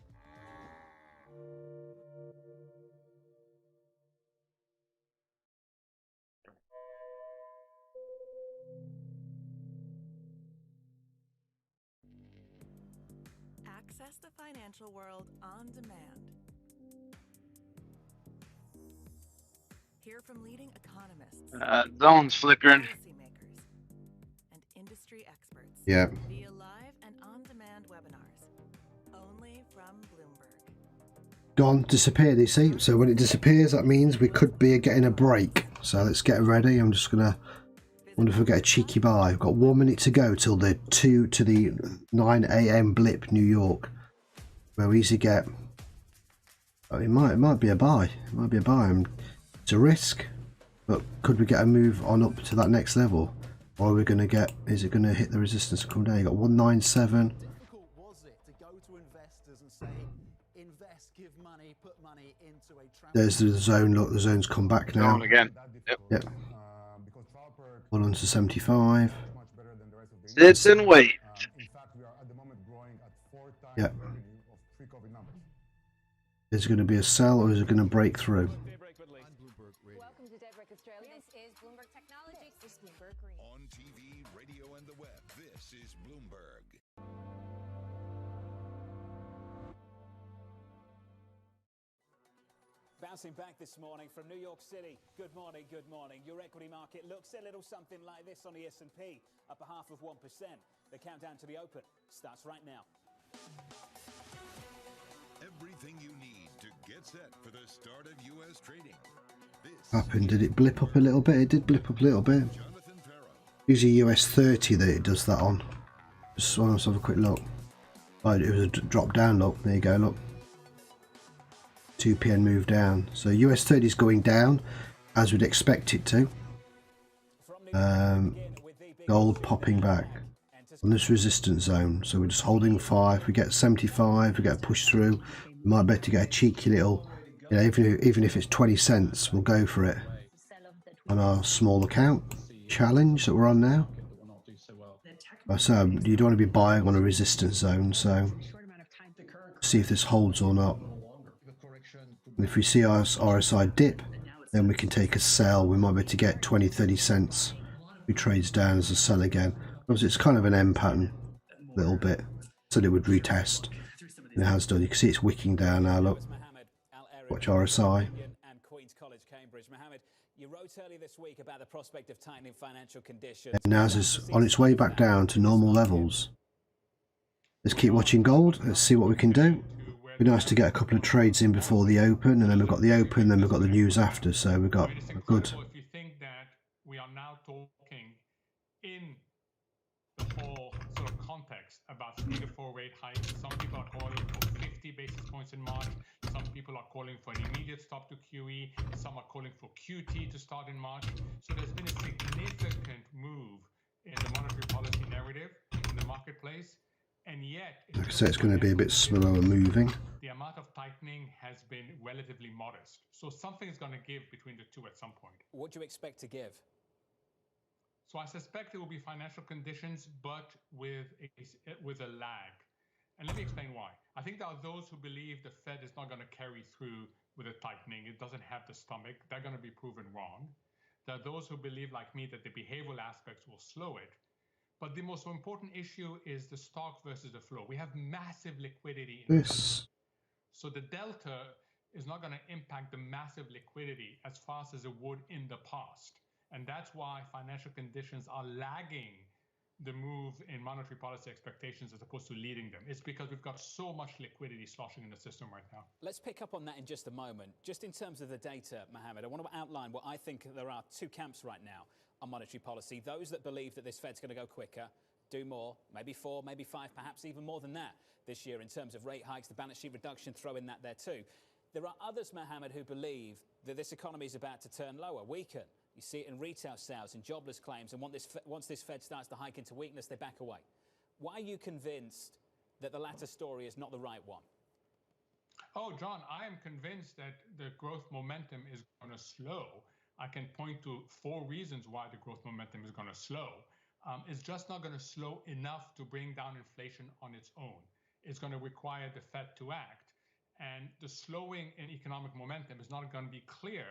Access the financial world on demand. Hear from leading economists, zone's flickering, policymakers, and industry experts. Yeah. Via live and on-demand webinars, only from Bloomberg. Gone, disappeared. You see, so when it disappears, that means we could be getting a break. So let's get ready. I'm just gonna. Wonder if we get a cheeky buy. We've got 1 minute to go till the 9 a.m. blip, New York, where we easily get. Oh, it might be a buy. It might be a buy. It's a risk, but could we get a move on up to that next level, or are we going to get? Is it going to hit the resistance and come down? You got 197. Difficult was it to go to investors and say, invest, give money, put money into a. There's the zone. Look, the zone's come back now. Zone again. Yep. Hold on to 75. Sit and wait. Yep. Is it going to be a sell or is it going to break through? Welcome to Daybreak Australia. This is Bloomberg Technology. This is Bloomberg Green. On TV, radio, and the web, this is Bloomberg. Bouncing back this morning from New York City. Good morning, good morning. Your equity market looks a little something like this on the S&P, up 0.5%. The countdown to the open starts right now. Everything you need to get set for the start of U.S. trading. Happened? Did it blip up a little bit? It did blip up a little bit. Usually US 30 that it does that on. Just want to have a quick look. Oh, it was a drop down. Look, there you go. Look, 2pm move down. So US 30 is going down as we'd expect it to. Gold popping back on this resistance zone. So we're just holding 5. We get 75. We get a push through. We might be able to get a cheeky little. You know, even if it's 20 cents, we'll go for it on our small account challenge that we're on now. So you don't want to be buying on a resistance zone, so see if this holds or not. And if we see our RSI dip, then we can take a sell. We might be able to get 20-30 cents. We trades down as a sell again. Because it's kind of an M pattern, a little bit. Said it would retest. And it has done. You can see it's wicking down now. Look. Watch RSI. You wrote earlier this week about the prospect of tightening financial conditions. And now it's on its way back down to normal levels. Let's keep watching gold. Let's see what we can do. It'd be nice to get a couple of trades in before the open, and then we've got the open, then we've got the news after. So we've got a good. If you think that we are now talking in the whole sort of context about 3 to 4 rate hikes, some people are calling for 50 basis points in March. Some people are calling for an immediate stop to QE. Some are calling for QT to start in March. So there's been a significant move in the monetary policy narrative in the marketplace. And yet, Like I say, it's going to be a bit slower moving. The amount of tightening has been relatively modest. So something is going to give between the two at some point. What do you expect to give? So I suspect it will be financial conditions, but with a lag. And let me explain why. I think there are those who believe the Fed is not going to carry through with a tightening. It doesn't have the stomach. They're going to be proven wrong. There are those who believe, like me, that the behavioral aspects will slow it. But the most important issue is the stock versus the flow. We have massive liquidity. So the delta is not going to impact the massive liquidity as fast as it would in the past. And that's why financial conditions are lagging the move in monetary policy expectations as opposed to leading them. It's because we've got so much liquidity sloshing in the system right now. Let's pick up on that in just a moment. Just in terms of the data, Mohammed, I want to outline what I think there are two camps right now on monetary policy. Those that believe that this Fed's going to go quicker, do more, maybe 4, maybe 5, perhaps even more than that this year in terms of rate hikes, the balance sheet reduction, throw in that there too. There are others, Mohammed, who believe that this economy is about to turn lower, weaken. You see it in retail sales, in jobless claims, and once this Fed starts to hike into weakness, they back away. Why are you convinced that the latter story is not the right one? Oh, John, I am convinced that the growth momentum is going to slow. I can point to 4 reasons why the growth momentum is going to slow. It's just not going to slow enough to bring down inflation on its own. It's going to require the Fed to act. And the slowing in economic momentum is not going to be clear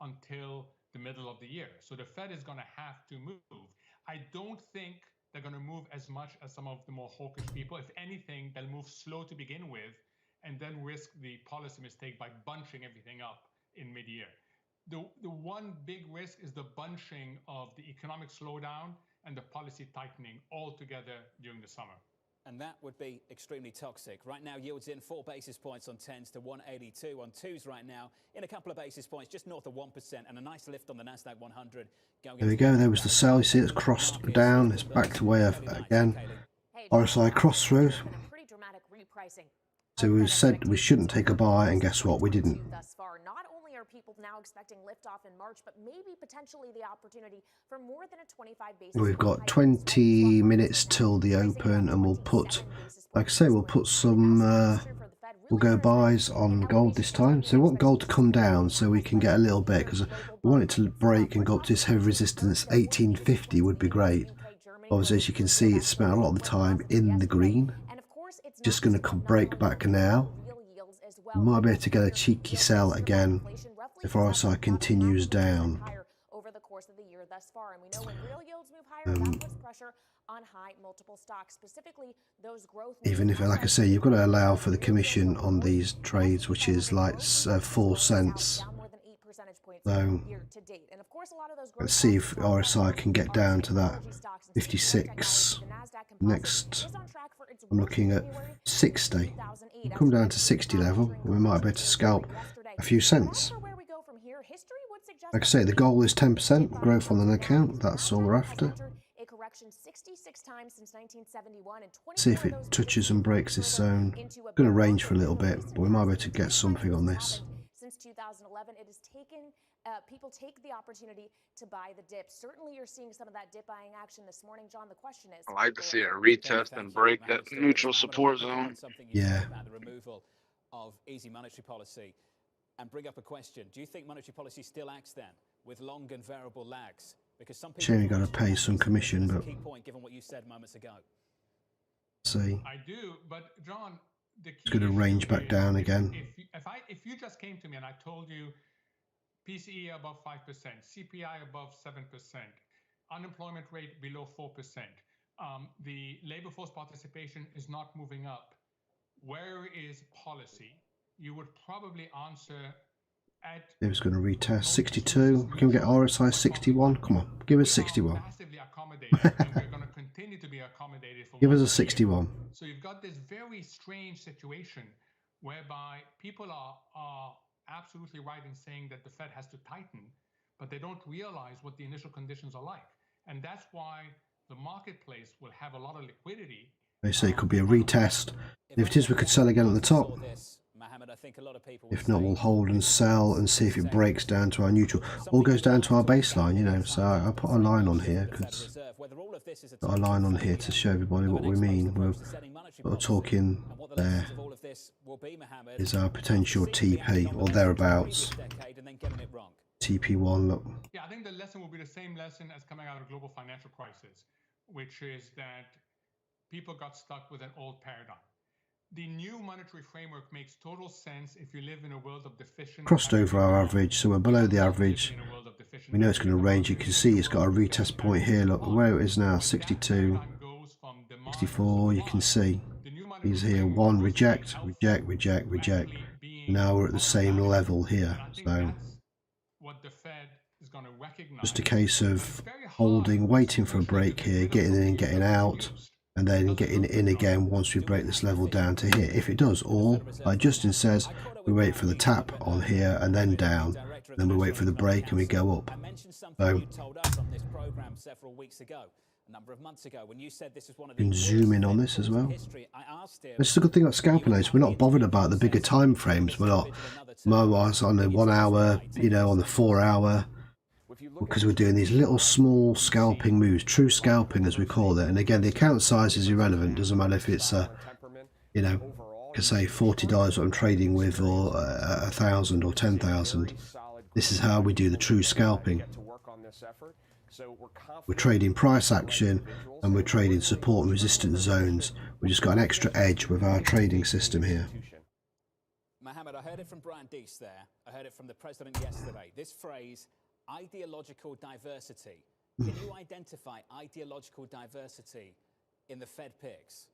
until the middle of the year. So the Fed is going to have to move. I don't think they're going to move as much as some of the more hawkish people. If anything, they'll move slow to begin with and then risk the policy mistake by bunching everything up in mid-year. The one big risk is the bunching of the economic slowdown and the policy tightening all together during the summer. And that would be extremely toxic. Right now, yields in 4 basis points on 10s to 182 on 2s right now, in a couple of basis points, just north of 1%, and a nice lift on the Nasdaq 100. There we go. There was the sell. You see, it's crossed down. It's backed away again. RSI cross through. So we said we shouldn't take a buy, and guess what? We didn't. Thus far, not only are people now expecting liftoff in March, but maybe potentially the opportunity for more than a 25 basis. We've got 20 minutes till the open, and we'll put, like I say, we'll put some, we'll go buys on gold this time. So we want gold to come down so we can get a little bit, because we want it to break and go up to this heavy resistance. 1850 would be great. Obviously, as you can see, it's spent a lot of the time in the green. Just going to break back now. We might be able to get a cheeky sell again if RSI continues down. Over the course of the year thus far, and we know when real yields move higher, that puts pressure on high multiple stocks, specifically those growth. Even if, like I say, you've got to allow for the commission on these trades, which is like 4 cents. So year to date. And of course, a lot of those let's see if RSI can get down to that 56. Next, I'm looking at 60. We'll come down to 60 level, and we might be able to scalp a few cents. Like I say, the goal is 10% growth on an account. That's all we're after. A correction 66 times since 1971 and See if it touches and breaks this zone. It's going to range for a little bit, but we might be able to get something on this. Since 2011, it has taken people take the opportunity to buy the dip. Certainly, you're seeing some of that dip buying action this morning, John. The question is, I like to see a retest and break that neutral support zone. Yeah. About the removal of easy monetary policy, and bring up a question: do you think monetary policy still acts then with long and variable lags? Because some people Shame you got to pay some commission, but key point given what you said moments ago. See, I do, but John, the key it's going to range back down again. If you just came to me and I told you PCE above 5%, CPI above 7%, unemployment rate below 4%, the labor force participation is not moving up, where is policy? You would probably answer at... It was going to retest 62. Can we get RSI 61? Come on, give us 61. Massively accommodated, and we're going to continue to be accommodated for Give us a 61. So you've got this very strange situation whereby people are absolutely right in saying that the Fed has to tighten, but they don't realize what the initial conditions are like. And that's why the marketplace will have a lot of liquidity. They say it could be a retest. If it is, we could sell again at the top. If not, we'll hold and sell and see if it breaks down to our neutral or goes down to our baseline, you know. So I put a line on here because got a line on here to show everybody what we mean. We're talking there is our potential TP or thereabouts. TP1, look. Yeah, I think the lesson will be the same lesson as coming out of the global financial crisis, which is that people got stuck with an old paradigm. The new monetary framework makes total sense if you live in a world of deficient... Crossed over our average, so we're below the average. We know it's going to range. You can see it's got a retest point here. Look where it is now, 62, 64. You can see he's here. One, reject, reject, reject, reject. Now we're at the same level here. So just a case of holding, waiting for a break here, getting in and getting out, and then getting in again once we break this level down to here. If it does, or like Justin says, we wait for the tap on here and then down, then we wait for the break and we go up. So you can zoom in on this as well. This is a good thing about scalping notes. We're not bothered about the bigger time frames. We're not on the 1 hour, you know, on the 4 hour, because we're doing these little small scalping moves, true scalping as we call it. And again, the account size is irrelevant. Doesn't matter if it's you know, can say $40 what I'm trading with, or 1,000 or 10,000. This is how we do the true scalping. We're trading price action and we're trading support and resistance zones. We just got an extra edge with our trading system here. Mohammed, I heard it from Brian Deese there. I heard it from the president yesterday. This phrase, ideological diversity. Can you identify ideological diversity in the Fed picks?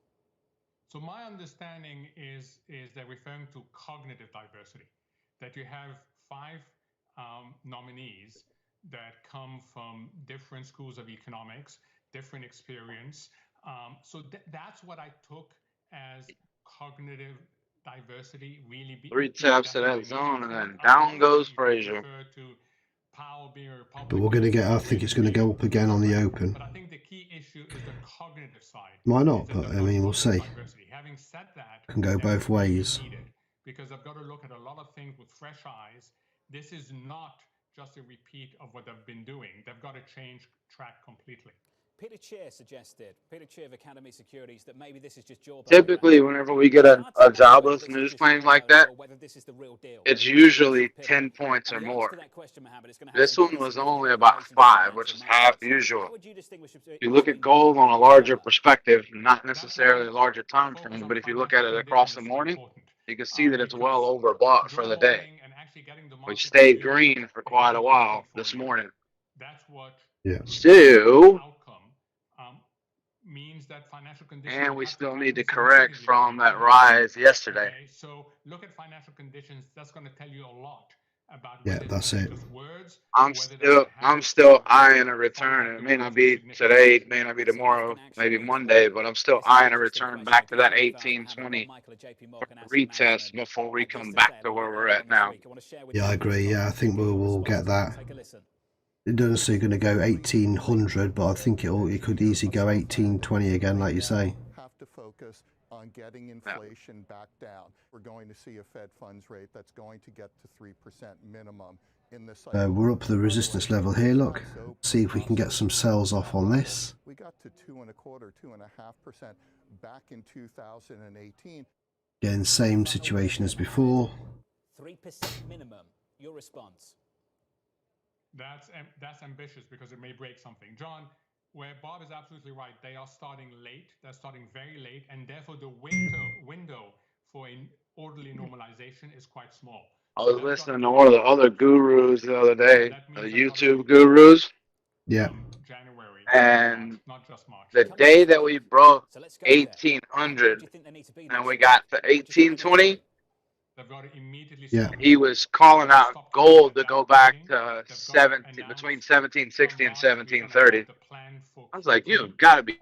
So my understanding is they're referring to cognitive diversity, that you have 5 nominees that come from different schools of economics, different experience. So that's what I took as cognitive diversity. Really, 3 taps to that zone and then down goes Frazier. But we're going to get, I think it's going to go up again on the open. But I think the key issue is the cognitive side. Might not, but I mean, we'll see. Having said that, Can go both ways. Because I've got to look at a lot of things with fresh eyes. This is not just a repeat of what they've been doing. They've got to change track completely. Peter Cheer suggested, Peter Cheer of Academy Securities, that maybe this is just jaw. Typically, whenever we get a jobless news claim like that, it's usually 10 points or more. This one was only about 5, which is half usual. You look at gold on a larger perspective, not necessarily a larger time frame, but if you look at it across the morning, you can see that it's well overbought for the day. We stayed green for quite a while this morning. Yeah. So, means that financial conditions, and we still need to correct from that rise yesterday. Okay, so look at financial conditions. That's going to tell you a lot. about Yeah, whether that's they're it. just words. I'm still eyeing a return. It may not be today, it may not be tomorrow, maybe Monday, but I'm still eyeing a return back to that 1820 retest before we come back to where we're at now. Yeah, I agree. Yeah, I think we will get that. It doesn't say going to go 1800, but I think it could easily go 1820 again, like you say. Have to focus on getting inflation back down. We're going to see a Fed funds rate that's going to get to 3% minimum in the cycle. We're up the resistance level here. Look, see if we can get some sells off on this. We got to 2.25%, 2.5% back in 2018. Again, same situation as before. 3% minimum. Your response? That's ambitious because it may break something. John, where Bob is absolutely right, they are starting late. They're starting very late, and therefore the window for an orderly normalization is quite small. I was listening to one of the other gurus the other day, the YouTube gurus. Yeah. January. And not just March. the day that we broke 1800 and we got to 1820, yeah, he was calling out gold to go back to between 1760 and 1730. I was like, you've got to be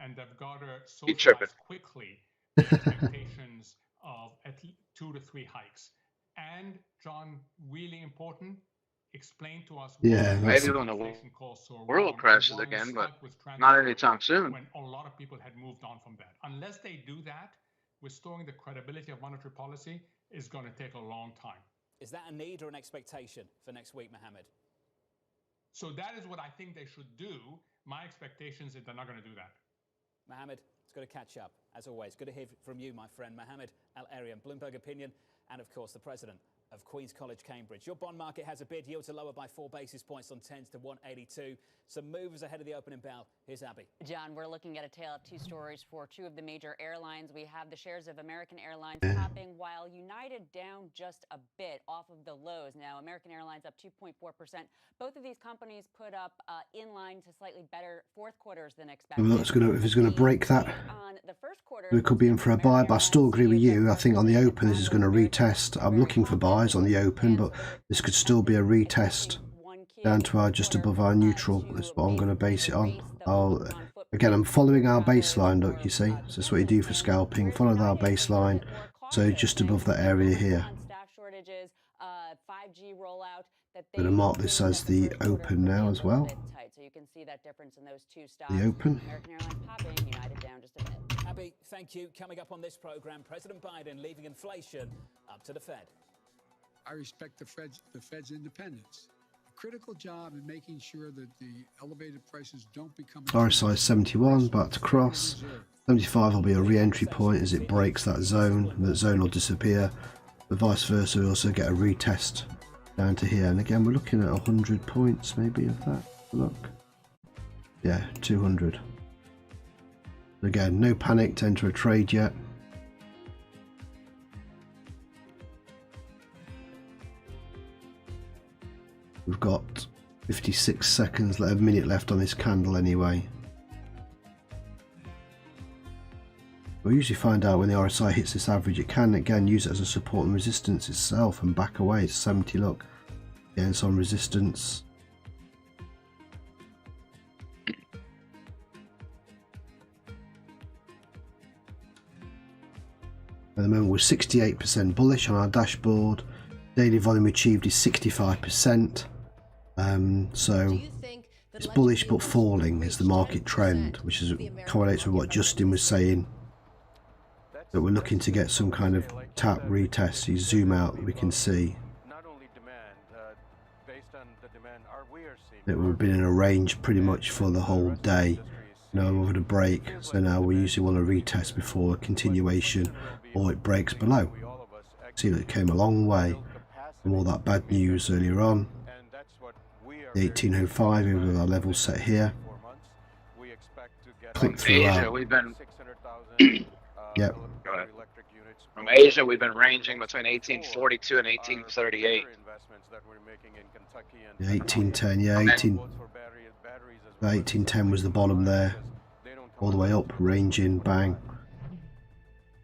tripping. Quickly the expectations of at least 2 to 3 hikes. And John, really important, explain to us maybe when the world crashes again, but not anytime soon. When a lot of people had moved on from that. Unless they do that, restoring the credibility of monetary policy is going to take a long time. Is that a need or an expectation for next week, Mohammed? So that is what I think they should do. My expectation is that they're not going to do that. Mohammed, it's good to catch up. As always, good to hear from you, my friend. Mohammed Al-Arian, Bloomberg Opinion, and of course, the president of Queen's College, Cambridge. Your bond market has a bid. Yields are lower by 4 basis points on 10s to 182. Some movers ahead of the opening bell. Here's Abby. John, we're looking at a tale of 2 stories for 2 of the major airlines. We have the shares of American Airlines topping, while United down just a bit off of the lows. Now, American Airlines up 2.4%. Both of these companies put up in line to slightly better fourth quarters than expected. If it's going to break that, we could be in for a buy, but I still agree with you. I think on the open, this is going to retest. I'm looking for buys on the open, but this could still be a retest down to just above our neutral. That's what I'm going to base it on. Again, I'm following our baseline. Look, you see, so that's what you do for scalping. Follow our baseline, so just above that area here. I'm going to mark this as the open now as well. The open. Abby, thank you. Coming up on this program, President Biden leaving inflation up to the Fed. I respect the Fed's independence. A critical job in making sure that the elevated prices don't become... RSI 71, about to cross. 75 will be a re-entry point as it breaks that zone. The zone will disappear. But vice versa, we also get a retest down to here. And again, we're looking at 100 points maybe of that. Look. Yeah, 200. Again, no panic to enter a trade yet. We've got 56 seconds, a minute left on this candle anyway. We'll usually find out when the RSI hits this average. It can again use it as a support and resistance itself and back away. It's 70, look. Again, it's on resistance. At the moment we're 68% bullish on our dashboard. Daily volume achieved is 65%. So it's bullish but falling is the market trend, which is correlates with what Justin was saying. That we're looking to get some kind of tap retest. You zoom out, we can see that we've been in a range pretty much for the whole day. Now we're going to break, so now we usually want to retest before a continuation or it breaks below. See that it came a long way from all that bad news earlier on. The 1805 with our level set here. Click through Asia, we've been yep. From Asia, we've been ranging between 1842 and 1838. Yeah, 1810, yeah, 1810 was the bottom there, all the way up, ranging, bang.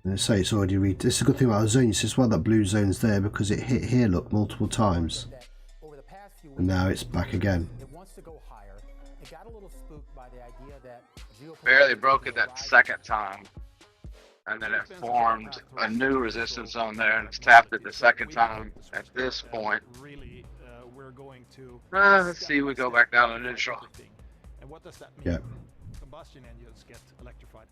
And I say it's already this is a good thing about our zone. You see as well that blue zone's there because it hit here, look, multiple times. and now it's back again. It wants to go higher. It got a little spooked by the idea that Barely broke it that second time. And then it formed a new resistance zone there, and it's tapped it the second time at this point. Let's see, we go back down to neutral. And what does that mean? Yeah. Combustion engines get electrified.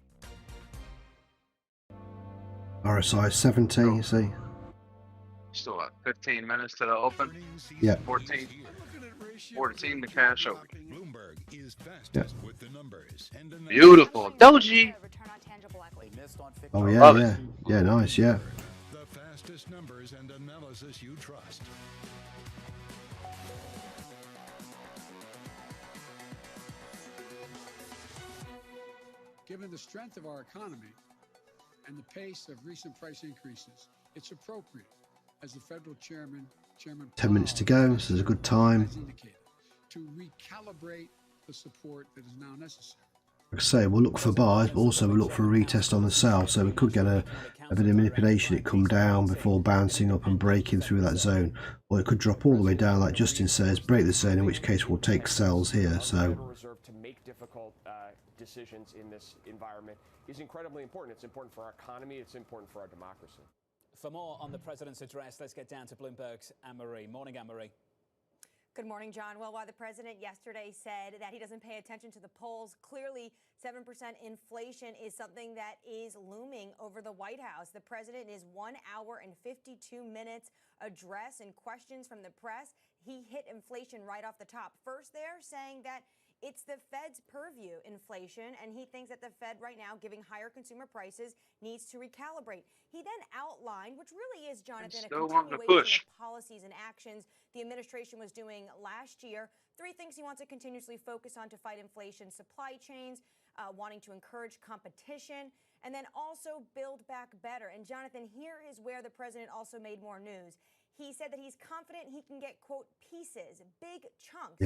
RSI 70, you see. Still 15 minutes to the open. Yeah. 14 to cash open. Bloomberg is fastest Yeah. with the numbers. And Beautiful. DOGE. Oh yeah, Love yeah. it. Yeah, nice, yeah. the fastest numbers and analysis you trust. Given the strength of our economy and the pace of recent price increases, it's appropriate, as the federal chairman 10 minutes to go, so it's a good time. has indicated, to recalibrate the support that is now necessary. Like I say, we'll look for buys, but also we'll look for a retest on the sell, so we could get a bit of manipulation. It come down before bouncing up and breaking through that zone, or it could drop all the way down like Justin says, break the zone, in which case we'll take sells here. So Reserve to make difficult decisions in this environment is incredibly important. It's important for our economy. It's important for our democracy. For more on the president's address, let's get down to Bloomberg's Anne-Marie. Morning, Anne-Marie. Good morning, John. Well, while the president yesterday said that he doesn't pay attention to the polls, clearly 7% inflation is something that is looming over the White House. The president, in his 1 hour and 52 minutes address and questions from the press, he hit inflation right off the top. First, they're saying that it's the Fed's purview, inflation, and he thinks that the Fed right now, giving higher consumer prices, needs to recalibrate. He then outlined, which really is, Jonathan, a continuation of policies and actions the administration was doing last year. 3 things he wants to continuously focus on to fight inflation: supply chains, wanting to encourage competition, and then also build back better. And Jonathan, here is where the president also made more news. He said that he's confident he can get, quote, pieces, big chunks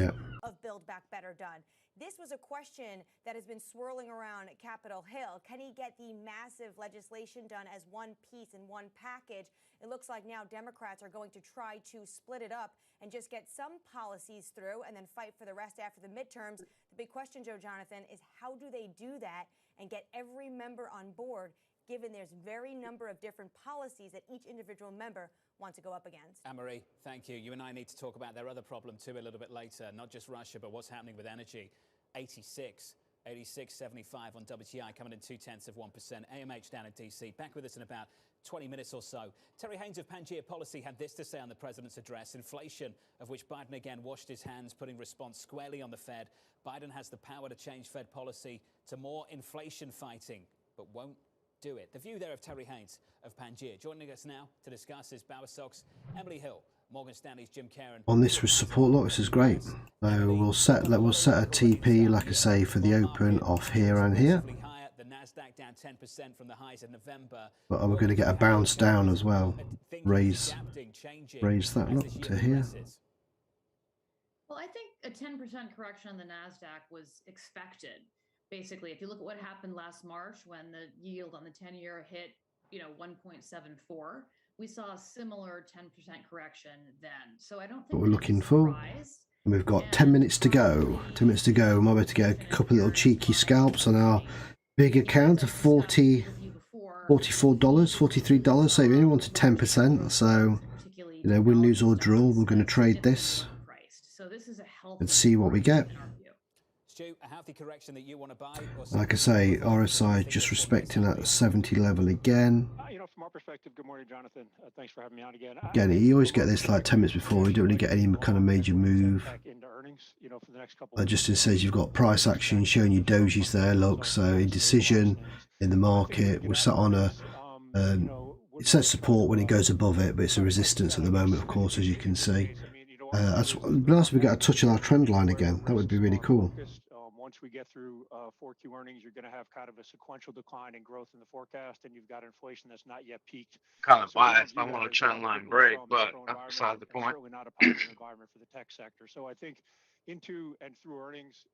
of Build Back Better done. This was a question that has been swirling around Capitol Hill. Can he get the massive legislation done as one piece in one package? It looks like now Democrats are going to try to split it up and just get some policies through and then fight for the rest after the midterms. The big question, Jonathan, is how do they do that and get every member on board, given there's very number of different policies that each individual member wants to go up against? Anne-Marie, thank you. You and I need to talk about their other problem too a little bit later, not just Russia, but what's happening with energy. 86.75 on WTI, coming in 0.2%. AMH down in DC. Back with us in about 20 minutes or so. Terry Haynes of Pangaea Policy had this to say on the president's address. Inflation, of which Biden again washed his hands, putting response squarely on the Fed. Biden has the power to change Fed policy to more inflation fighting, but won't do it. The view there of Terry Haynes of Pangaea. Joining us now to discuss is Bauer Sox, Emily Hill, Morgan Stanley's Jim Karen. on this with support lot, this is great. So we'll set a TP, like I say, for the open off here and here. The Nasdaq down 10% from the highs in November. But we're going to get a bounce down as well. Raise that lot to here. Well, I think a 10% correction on the Nasdaq was expected. Basically, if you look at what happened last March when the yield on the 10-year hit, 1.74, we saw a similar 10% correction then. So I don't think What we're looking for. And we've got 10 minutes to go. 10 minutes to go. I'm about to get a couple of little cheeky scalps on our big account of $44, $43. So we only wanted 10%. So, win, lose or draw, we're going to trade this and see what we get. Stu, a healthy correction that you want to buy? Like I say, RSI just respecting that 70 level again. From our perspective, good morning, Jonathan. Thanks for having me on again. Again, you always get this like 10 minutes before. You don't really get any kind of major move. Justin says you've got price action showing you doji's there. Look, so indecision in the market. We're sat on a. It says support when it goes above it, but it's a resistance at the moment, of course, as you can see. It'd be nice if we get a touch on our trend line again. That would be really cool. Once we get through 4Q earnings, you're going to have kind of a sequential decline in growth in the forecast, and you've got inflation that's not yet peaked. Kind of biased. I want a trend line break, but that's beside the point. Certainly not a positive environment for the tech sector. So I think into and through earnings,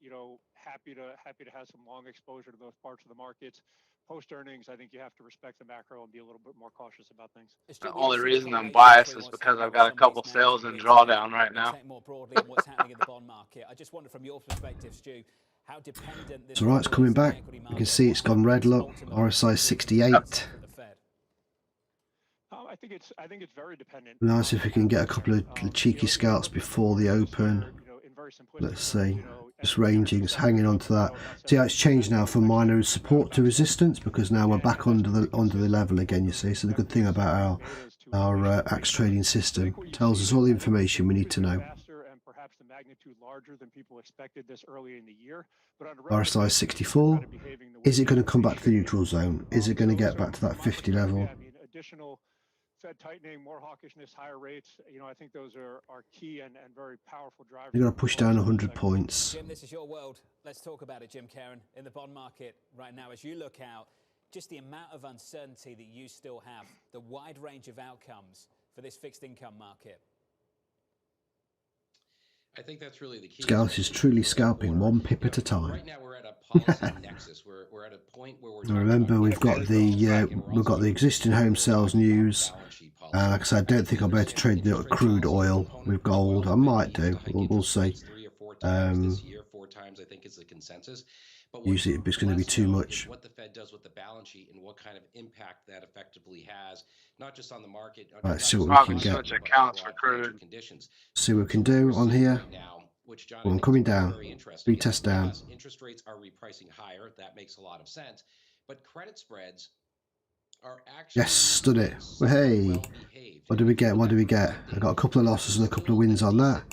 happy to have some long exposure to those parts of the markets. post earnings, I think you have to respect the macro and be a little bit more cautious about things. The only reason I'm biased is because I've got a couple sales in drawdown right now. More broadly on what's happening in the bond market. I just wonder from your perspective, Stu, how dependent this It's alright, it's coming back. You can see it's gone red, look. RSI 68. I think it's very dependent. Nice if we can get a couple of cheeky scalps before the open. Let's see. Just ranging, it's hanging on to that. See how it's changed now from minor support to resistance, because now we're back under the level again, you see. So the good thing about our axe trading system tells us all the information we need to know. RSI 64. Is it going to come back to the neutral zone? Is it going to get back to that 50 level? Additional Fed tightening, more hawkishness, higher rates. I think those are key and very powerful drivers. You're going to push down 100 points. Jim, this is your world. Let's talk about it, Jim Karen. In the bond market right now, as you look out, just the amount of uncertainty that you still have, the wide range of outcomes for this fixed income market. I think that's really the key. Scalpers is truly scalping one pip at a time. Right now we're at a policy nexus. We're at a point where we're remember we've got the existing home sales news. Like I said, I don't think I'll be able to trade the crude oil with gold. I might do. We'll see. 4 times I think is the consensus. But usually it's going to be too much. What the Fed does with the balance sheet and what kind of impact that effectively has, not just on the market. Right, see what we can get. See what we can do on here. Oh, I'm coming down. Retest down. Interest rates are repricing higher. That makes a lot of sense. But credit spreads are actually yes, done it. Well, hey, what do we get? What do we get? I got a couple of losses and a couple of wins on that.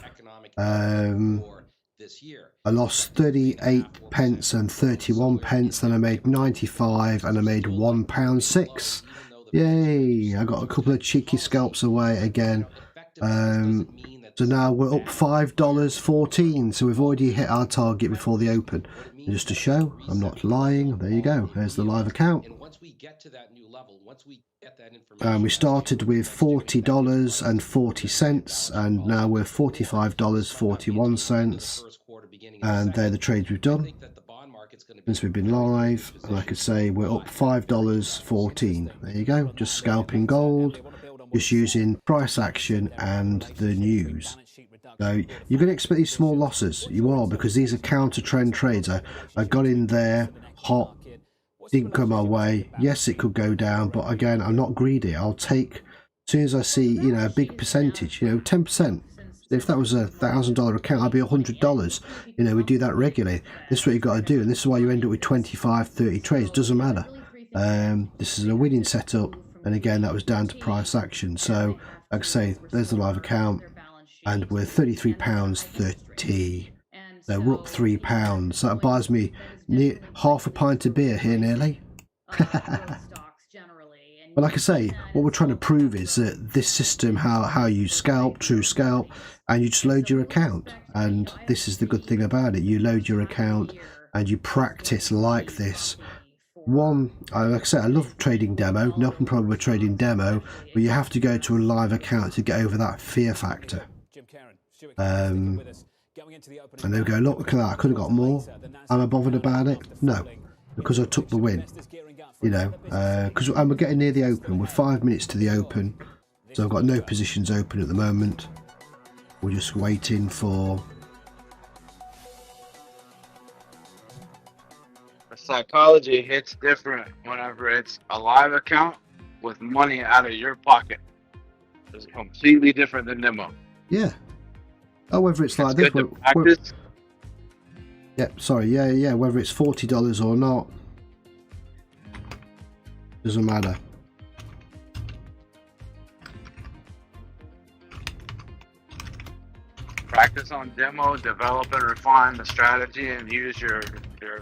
I lost 38 pence and 31 pence, then I made 95 and I made £1.06. Yay! I got a couple of cheeky scalps away again. So now we're up $5.14, so we've already hit our target before the open. And just to show, I'm not lying, there you go, there's the live account. We started with $40.40 and now we're $45.41, and they're the trades we've done since we've been live. And like I say, we're up $5.14. There you go, just scalping gold, just using price action and the news. So you're going to expect these small losses. You are, because these are counter trend trades. I got in there hot, didn't come my way. Yes, it could go down, but again, I'm not greedy. I'll take, as soon as I see, a big percentage, 10%. If that was $1,000 account, I'd be $100. We do that regularly. This is what you've got to do, and this is why you end up with 25, 30 trades. Doesn't matter. This is a winning setup, and again, that was down to price action. So, like I say, there's the live account, and we're £33.30. So we're up £3. That buys me near half a pint of beer here, nearly. But like I say, what we're trying to prove is that this system, how you scalp, true scalp, and you just load your account. And this is the good thing about it. You load your account and you practice like this. Like I said, I love trading demo, nothing problem with trading demo, but you have to go to a live account to get over that fear factor. And they'll go, look at that, I could have got more. Am I bothered about it? No, because I took the win. Because we're getting near the open. We're 5 minutes to the open, so I've got no positions open at the moment. We're just waiting for The psychology hits different whenever it's a live account with money out of your pocket. It's completely different than demo. Yeah. Oh, whether it's like this. Yeah, sorry, yeah. Whether it's $40 or not, doesn't matter. Practice on demo, develop and refine the strategy, and use your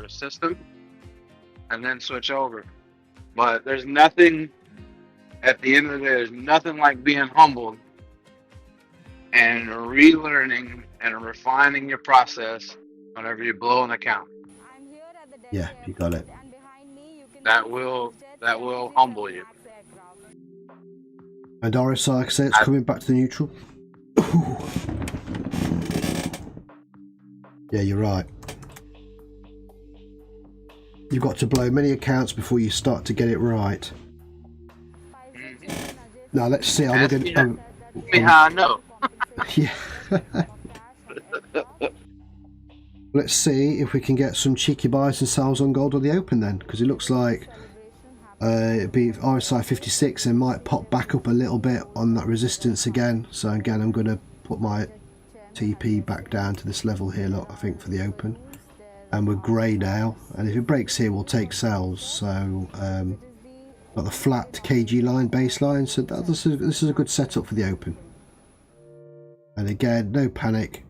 system, and then switch over. But there's nothing, at the end of the day, there's nothing like being humbled and relearning and refining your process whenever you blow an account. Yeah, you got it. That will humble you. And RSI, like I say, it's coming back to the neutral. Yeah, you're right. You've got to blow many accounts before you start to get it right. Now let's see. I'm going to. Me how I know. Yeah. Let's see if we can get some cheeky buys and sells on gold on the open then, because it looks like it'd be RSI 56 and might pop back up a little bit on that resistance again. So again, I'm going to put my TP back down to this level here, look, I think, for the open. And we're grey now, and if it breaks here we'll take sells. So got the flat KG line baseline, so this is a good setup for the open. And again, no panic.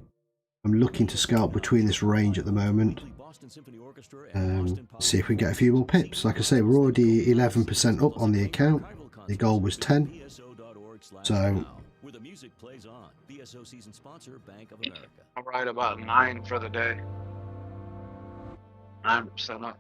I'm looking to scalp between this range at the moment. See if we can get a few more pips. Like I say, we're already 11% up on the account. The goal was 10. So I'm right about 9 for the day. 9% up.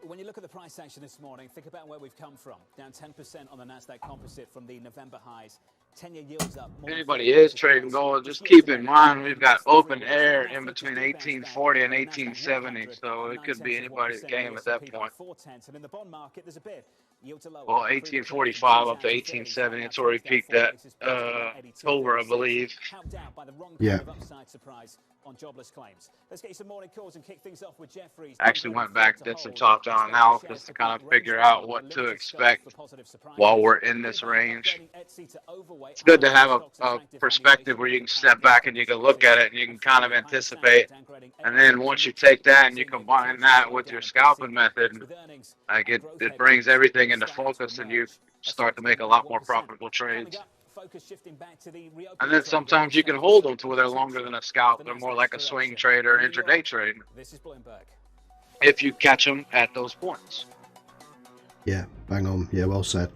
When you look at the price action this morning, think about where we've come from. Down 10% on the Nasdaq Composite from the November highs. 10-year yields up. Anybody is trading gold, just keep in mind we've got open air in between 1840 and 1870, so it could be anybody's game at that point. And in the bond market, there's a bid. Well, 1845 up to 1870, that's where we peaked at October, I believe. Yeah. On jobless claims. Let's get you some morning calls and kick things off with Jeffries. I actually went back, did some top-down analysis to kind of figure out what to expect while we're in this range. It's good to have a perspective where you can step back and you can look at it and you can kind of anticipate. And then once you take that and you combine that with your scalping method, like it brings everything into focus and you start to make a lot more profitable trades. And then sometimes you can hold them to where they're longer than a scalp. They're more like a swing trade or intraday trade. If you catch them at those points. Yeah, bang on. Yeah, well said.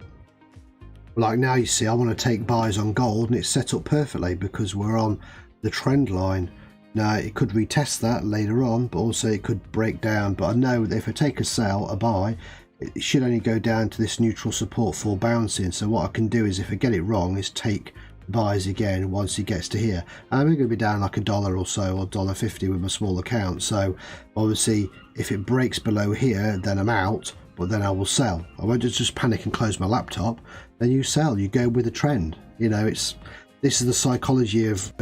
Like now you see I want to take buys on gold and it's set up perfectly because we're on the trend line. Now it could retest that later on, but also it could break down. But I know that if I take a sell, a buy, it should only go down to this neutral support for bouncing. So what I can do is if I get it wrong is take buys again once it gets to here. I'm going to be down like $1 or so, or $1.50 with my small account. So obviously if it breaks below here then I'm out, but then I will sell. I won't just panic and close my laptop. Then you sell, you go with the trend. You know, this is the psychology of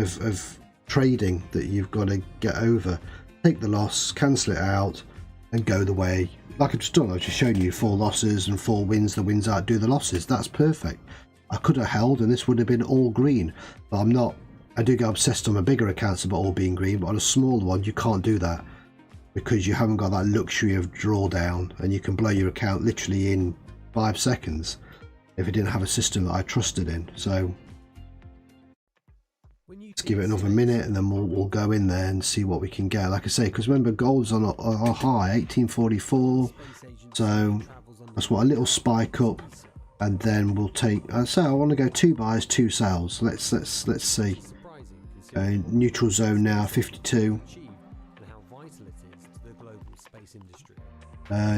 trading that you've got to get over. Take the loss, cancel it out and go the way. Like I've just done, I've just shown you 4 losses and 4 wins. The wins outdo the losses. That's perfect. I could have held and this would have been all green, but I'm not. I do get obsessed on my bigger accounts about all being green, but on a smaller one you can't do that because you haven't got that luxury of drawdown, and you can blow your account literally in 5 seconds if it didn't have a system that I trusted in. So let's give it another minute and then we'll go in there and see what we can get. Like I say, because remember gold's on a high 1844, so that's what a little spike up, and then we'll take. So I want to go 2 buys, 2 sells. Let's see. Neutral zone now 52.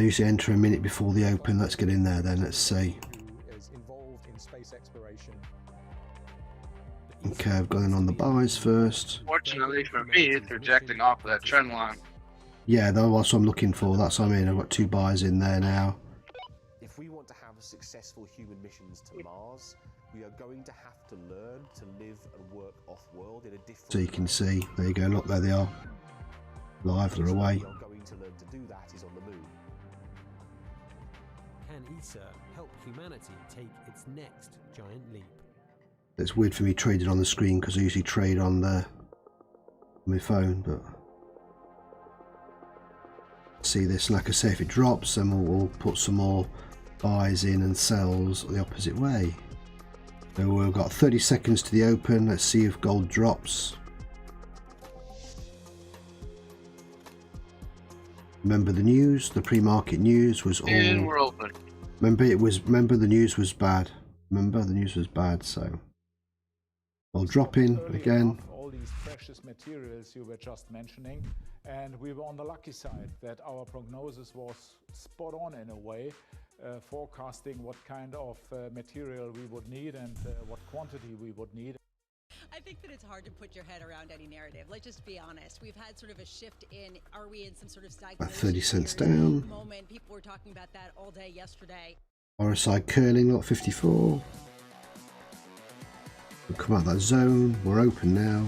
Usually enter a minute before the open. Let's get in there then. Let's see. Okay, I've gone in on the buys first. Fortunately for me, it's rejecting off of that trend line. Yeah, that's what I'm looking for. That's what I mean. I've got 2 buys in there now. If we want to have successful human missions to Mars, we are going to have to learn to live and work off-world in a different. So you can see, there you go. Look, there they are. Live, they're away. We are going to learn to do that is on the moon. Can ESA help humanity take its next giant leap? It's weird for me trading on the screen because I usually trade on my phone, but see this, like I say, if it drops then we'll put some more buys in and sells the opposite way. So we've got 30 seconds to the open. Let's see if gold drops. Remember the news, the pre-market news was all. And we're open. Remember the news was bad. Remember the news was bad, so we'll drop in again. All these precious materials you were just mentioning, and we were on the lucky side that our prognosis was spot on in a way, forecasting what kind of material we would need and what quantity we would need. I think that it's hard to put your head around any narrative. Let's just be honest. We've had sort of a shift in, are we in some sort of stagnation? About 30 cents down. Moment. People were talking about that all day yesterday. RSI curling, lot 54. We'll come out of that zone. We're open now.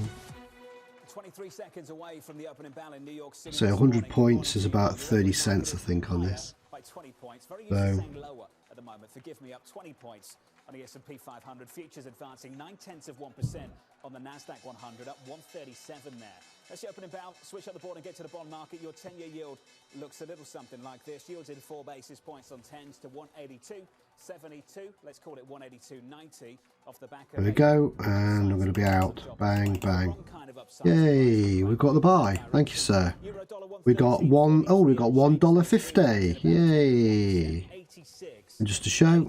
23 seconds away from the opening bell in New York City. So 100 points is about 30 cents, I think, on this. By 20 points. Very So saying lower at the moment. Forgive me, up 20 points on the S&P 500. Futures advancing 0.9% on the Nasdaq 100, up 137 there. That's the opening bell. Switch up the board and get to the bond market. Your 10-year yield looks a little something like this. Yields in 4 basis points on 10s to 182.72. Let's call it 182.90 off the back of. there we go, and I'm going to be out. Bang, bang. Yay, we've got the buy. Thank you, sir. We got one, oh, we got $1.50. Yay. And just to show,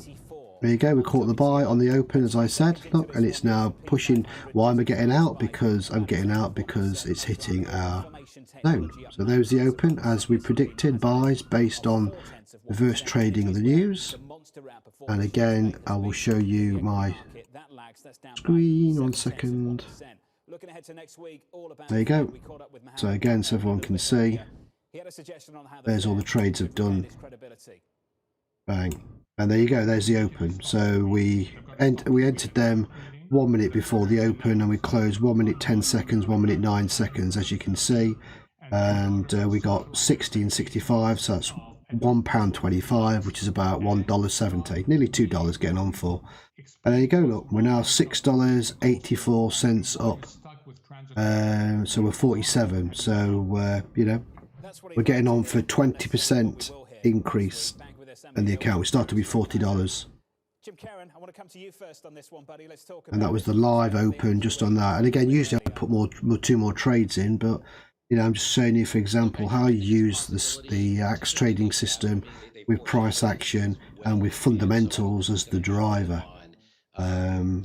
there you go, we caught the buy on the open, as I said. Look, and it's now pushing. Why am I getting out? Because I'm getting out because it's hitting our zone. So there's the open, as we predicted, buys based on reverse trading of the news. And again, I will show you my screen. 1 second. There you go. So again, so everyone can see, there's all the trades I've done. Bang. And there you go, there's the open. So we entered them 1 minute before the open, and we closed 1 minute 10 seconds, 1 minute 9 seconds, as you can see. And we got 60 and 65, so that's £1.25, which is about $1.70, nearly $2 getting on for. And there you go, look, we're now $6.84 up. So we're 47. So you know, we're getting on for 20% increase in the account. We start to be $40. And that was the live open just on that. And again, usually I put two more trades in, but you know, I'm just showing you, for example, how you use the AX trading system with price action and with fundamentals as the driver. We're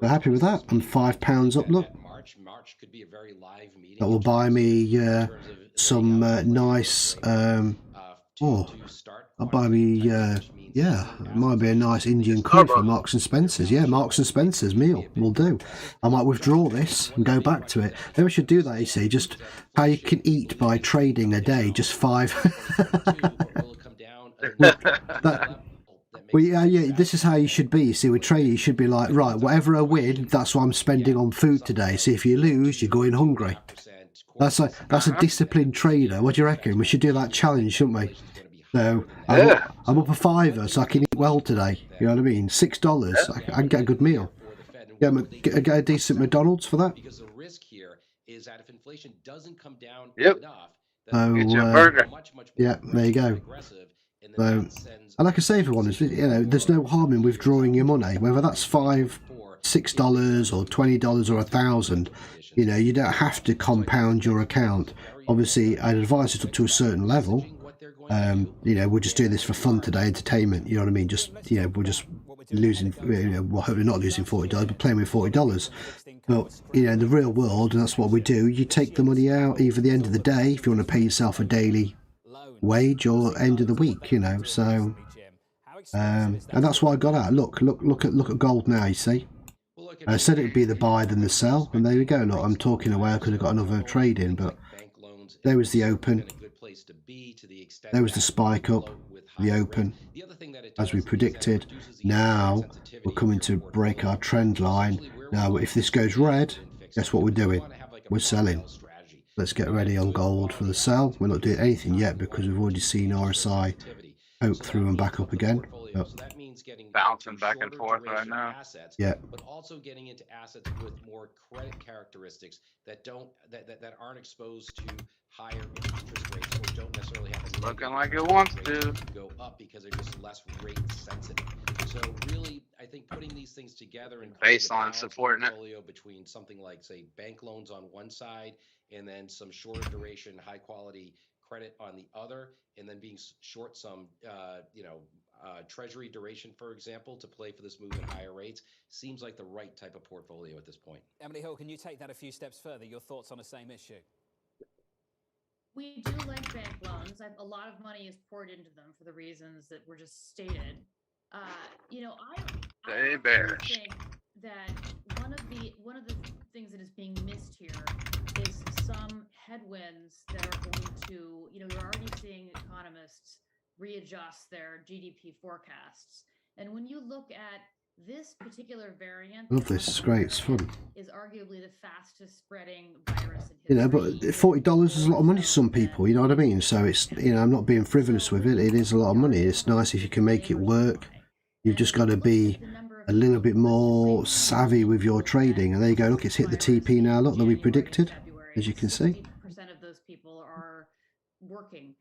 happy with that. I'm £5 up. Look, that will buy me some nice. That'll buy me. Yeah, it might be a nice Indian curry from Marks and Spencer's. Yeah, Marks and Spencer's meal will do. I might withdraw this and go back to it. Maybe we should do that, you see, just how you can eat by trading a day, just 5. Well, yeah, this is how you should be. You see, with trading, you should be like, right, whatever I win, that's what I'm spending on food today. See, if you lose, you're going hungry. That's a disciplined trader. What do you reckon? We should do that challenge, shouldn't we? So I'm up a £5, so I can eat well today. You know what I mean? $6, I can get a good meal. Get a decent McDonald's for that. Because the risk here is that if inflation doesn't come down enough, so, yeah, there you go. So, and like I say, everyone, is, you know, there's no harm in withdrawing your money, whether that's $5, $6 or $20 or $1,000. You know, you don't have to compound your account. Obviously, I'd advise it up to a certain level. You know, we're just doing this for fun today, entertainment. You know what I mean? Just, you know, we're just losing. You know, well, hopefully not losing $40, but playing with $40. But you know, in the real world, and that's what we do. You take the money out either the end of the day if you want to pay yourself a daily wage, or end of the week. You know, so and that's what I got out. Look at gold now. You see, I said it'd be the buy than the sell, and there we go. Look, I'm talking away. I could have got another trade in, but there was the open. There was the spike up, the open, as we predicted. Now we're coming to break our trend line. Now, if this goes red, guess what we're doing? We're selling. Let's get ready on gold for the sell. We're not doing anything yet because we've already seen RSI poke through and back up again. Yep. Bouncing back and forth right now. Yeah. But also getting into assets with more credit characteristics that aren't exposed to higher interest rates, or don't necessarily have a looking like it wants to go up because they're just less rate sensitive. So really, I think putting these things together and baseline supporting it between something like, say, bank loans on one side and then some shorter duration, high quality credit on the other, and then being short some, treasury duration, for example, to play for this move at higher rates, seems like the right type of portfolio at this point. Emily Hill, can you take that a few steps further? Your thoughts on the same issue? We do like bank loans. A lot of money is poured into them for the reasons that were just stated. I think that one one of the things that is being missed here is some headwinds that are going to, you're already seeing economists readjust their GDP forecasts. And when you look at this particular variant, Love this. It's great. It's fun. is arguably the fastest spreading virus in history. But $40 is a lot of money to some people, you know what I mean? So it's, I'm not being frivolous with it. It is a lot of money. It's nice if you can make it work. You've just got to be a little bit more savvy with your trading. And there you go. Look, it's hit the TP now. Look, that we predicted, as you can see. 80% of those people are working.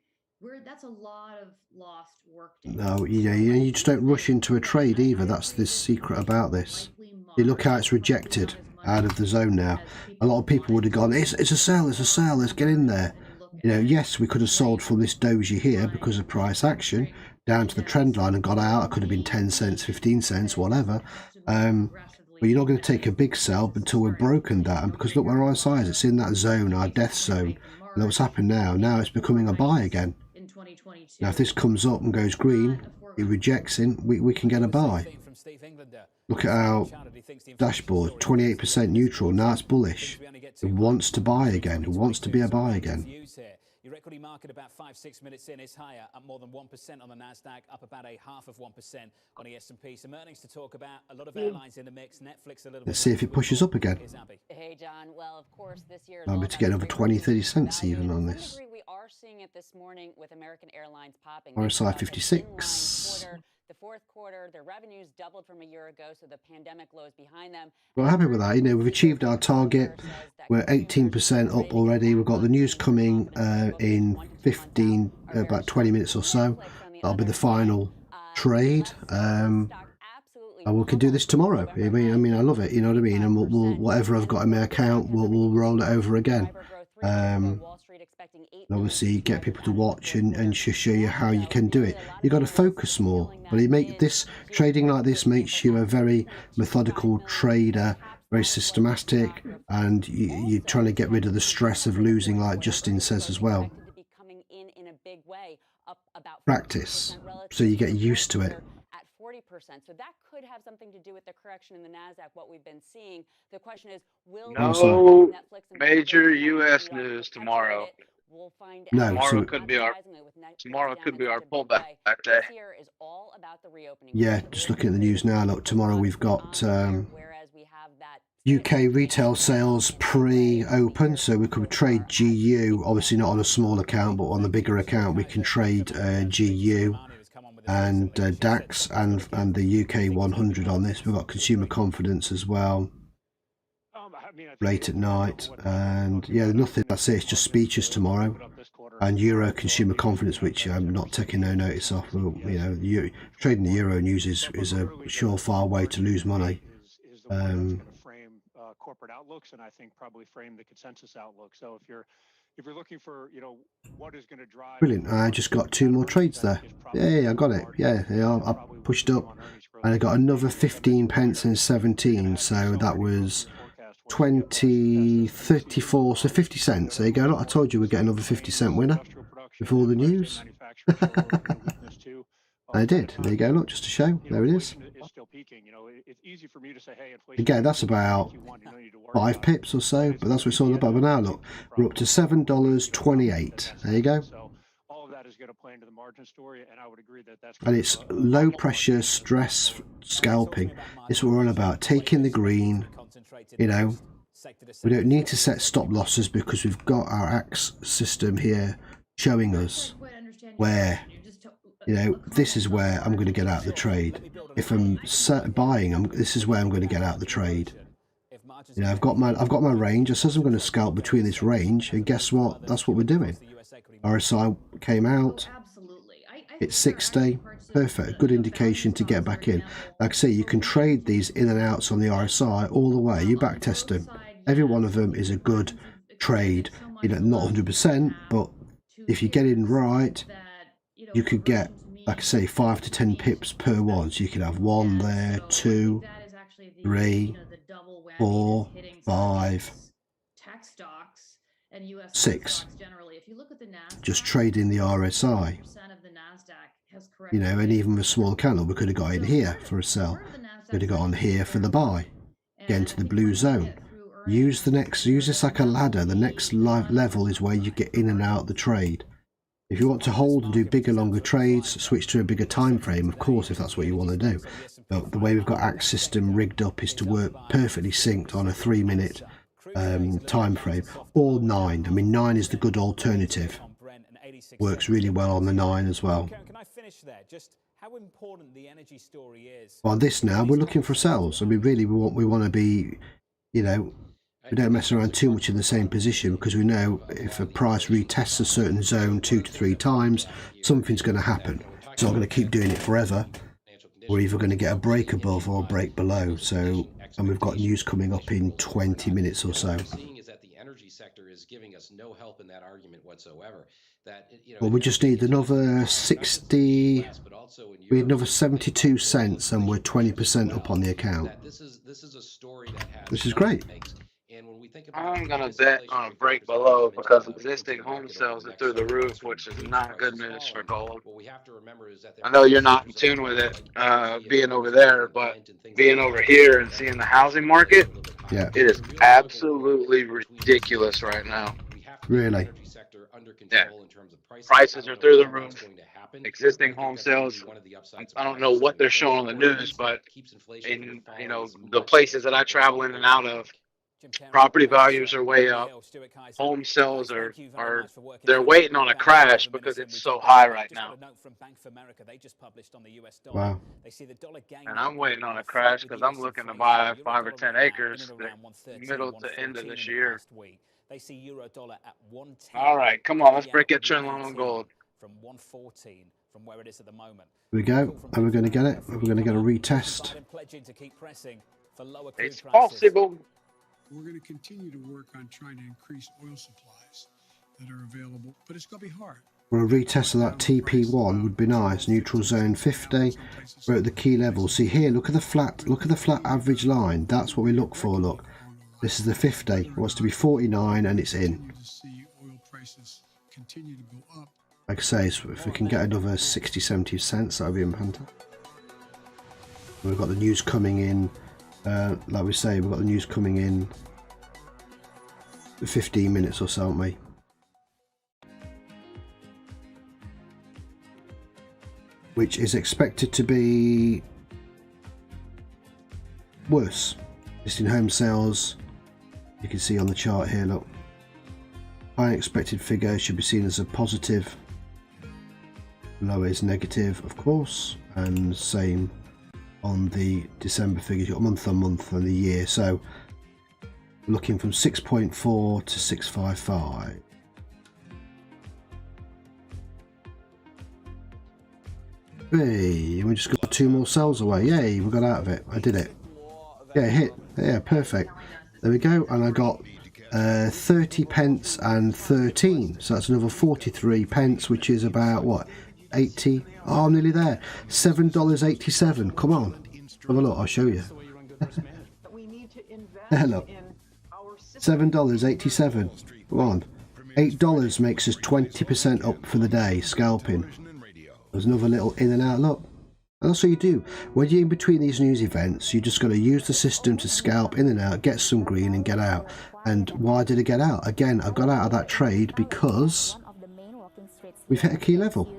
That's a lot of lost work days. No, you just don't rush into a trade either. That's the secret about this. You look how it's rejected out of the zone now. A lot of people would have gone, it's a sell, let's get in there. Yes, we could have sold from this doge here because of price action down to the trend line and got out. It could have been 10 cents, 15 cents, whatever. But you're not going to take a big sell until we're broken that. And because look where our RSI is, it's in that zone, our death zone. And what's happened now? Now it's becoming a buy again. Now if this comes up and goes green, it rejects in, we can get a buy. Look at our dashboard, 28% neutral. Now it's bullish. It wants to buy again. It wants to be a buy again. Your equity market about 5-6 minutes in is higher, up more than 1% on the Nasdaq, up about 0.5% on the S&P. Some earnings to talk about. A lot of airlines in the mix. Netflix a little bit. Let's see if it pushes up again. Hey John, well of course this year I'll be to get another 20-30 cents even on this. We are seeing it this morning with American Airlines popping. RSI 56. The fourth quarter, their revenues doubled from a year ago, so the pandemic lows behind them. We're happy with that. We've achieved our target. We're 18% up already. We've got the news coming in about 20 minutes or so. That'll be the final trade. And we can do this tomorrow. I mean, I love it. You know what I mean? And we'll whatever I've got in my account, we'll roll it over again. And obviously get people to watch and show you how you can do it. You got to focus more, but trading like this makes you a very methodical trader, very systematic, and you're trying to get rid of the stress of losing, like Justin says as well. Practice, so you get used to it. At 40%, so that could have something to do with the correction in the Nasdaq. What we've been seeing. The question is, will no major U.S. news tomorrow? We'll find out. No, tomorrow could be our pullback day. Yeah, just looking at the news now. Look, tomorrow we've got UK retail sales pre-open, so we could trade GU. Obviously not on a small account, but on the bigger account we can trade GU and DAX and the UK 100 on this. We've got consumer confidence as well. Late at night, and yeah, nothing. That's it. It's just speeches tomorrow, and Euro consumer confidence, which I'm not taking no notice of. Trading the Euro news is a surefire way to lose money. Corporate outlooks, and I think probably frame the consensus outlook. So if you're looking for what is going to drive. Brilliant. I just got 2 more trades there. Yeah, I got it. Yeah, I pushed up, and I got another 15 pence and 17. So that was 20, 34, so 50 cents. There you go. Look, I told you we'd get another 50-cent winner before the news. I did. There you go. Look, just to show. There it is. Again, that's about 5 pips or so, but that's what it's all about. But now look, we're up to $7.28. There you go. And it's low pressure stress scalping. It's what we're on about. Taking the green. We don't need to set stop losses because we've got our axe system here showing us where, this is where I'm going to get out the trade. If I'm buying, this is where I'm going to get out the trade. I've got my range. It says I'm going to scalp between this range, and guess what? That's what we're doing. RSI came out. It's 60. Perfect. Good indication to get back in. Like I say, you can trade these in and outs on the RSI all the way. You back test them. Every one of them is a good trade. Not 100%, but if you get in right, you could get, like I say, 5 to 10 pips per one. So you could have 1 there, 2, 3, 4, 5, 6. Just trading the RSI. And even with a small candle, we could have got in here for a sell. Could have got on here for the buy. get into the blue zone. Use this like a ladder. The next level is where you get in and out the trade. If you want to hold and do bigger, longer trades, switch to a bigger time frame, of course, if that's what you want to do. But the way we've got Axe system rigged up is to work perfectly synced on a 3-minute time frame, or 9. I mean, 9 is the good alternative. Works really well on the 9 as well. Can I finish there? Just how important the energy story is. On this now, we're looking for sells. I mean, really, we want to be, you know, we don't mess around too much in the same position, because we know if a price retests a certain zone 2 to 3 times, something's going to happen. It's not going to keep doing it forever. We're either going to get a break above or a break below. So, and we've got news coming up in 20 minutes or so. Sector is giving us no help in that argument whatsoever. That, you know, well, we just need another 60. We need another 72 cents, and we're 20% up on the account. This is a story that has, which is great. And when we think about, I'm gonna bet on a break below, because existing home sales are through the roof, which is not good news for gold. what we have to remember is that I know you're not in tune with it, being over there, but being over here and seeing the housing market, yeah, it is absolutely ridiculous right now. Really? Yeah. Prices are through the roof. Existing home sales, I don't know what they're showing on the news, but in, you know, the places that I travel in and out of, property values are way up. Home sales are they're waiting on a crash because it's so high right now. Wow. And I'm waiting on a crash because I'm looking to buy 5 or 10 acres the middle to end of this year. All right, come on, let's break that trend line on gold. From 114 from where it is at the moment. Here we go. Are we going to get it? Are we going to get a retest? It's possible. We're going to continue to work on trying to increase oil supplies that are available, but it's going to be hard. For a retest of that TP1 would be nice. Neutral zone 50. We're at the key level. See here, look at the flat average line. That's what we look for. Look, this is the 50. It wants to be 49, and it's in. Like I say, so if we can get another 60-70 cents, that would be fantastic. We've got the news coming in. Like we say, we've got the news coming in 15 minutes or so, haven't we? Which is expected to be worse. Listing home sales, you can see on the chart here, look. High expected figure should be seen as a positive. Low is negative, of course, and same on the December figures, month on month and the year. So looking from 6.4 to 655. Hey, we just got 2 more cells away. Yay, we got out of it. I did it. Yeah, hit. Yeah, perfect. There we go. And I got 30 pence and 13. So that's another 43 pence, which is about what? 80. Oh, I'm nearly there. $7.87. Come on. Have a look. I'll show you. Look. $7.87. Come on. $8 makes us 20% up for the day. Scalping. There's another little in and out. Look. And that's what you do. When you're in between these news events, you just got to use the system to scalp in and out, get some green and get out. And why did I get out? Again, I got out of that trade because we've hit a key level.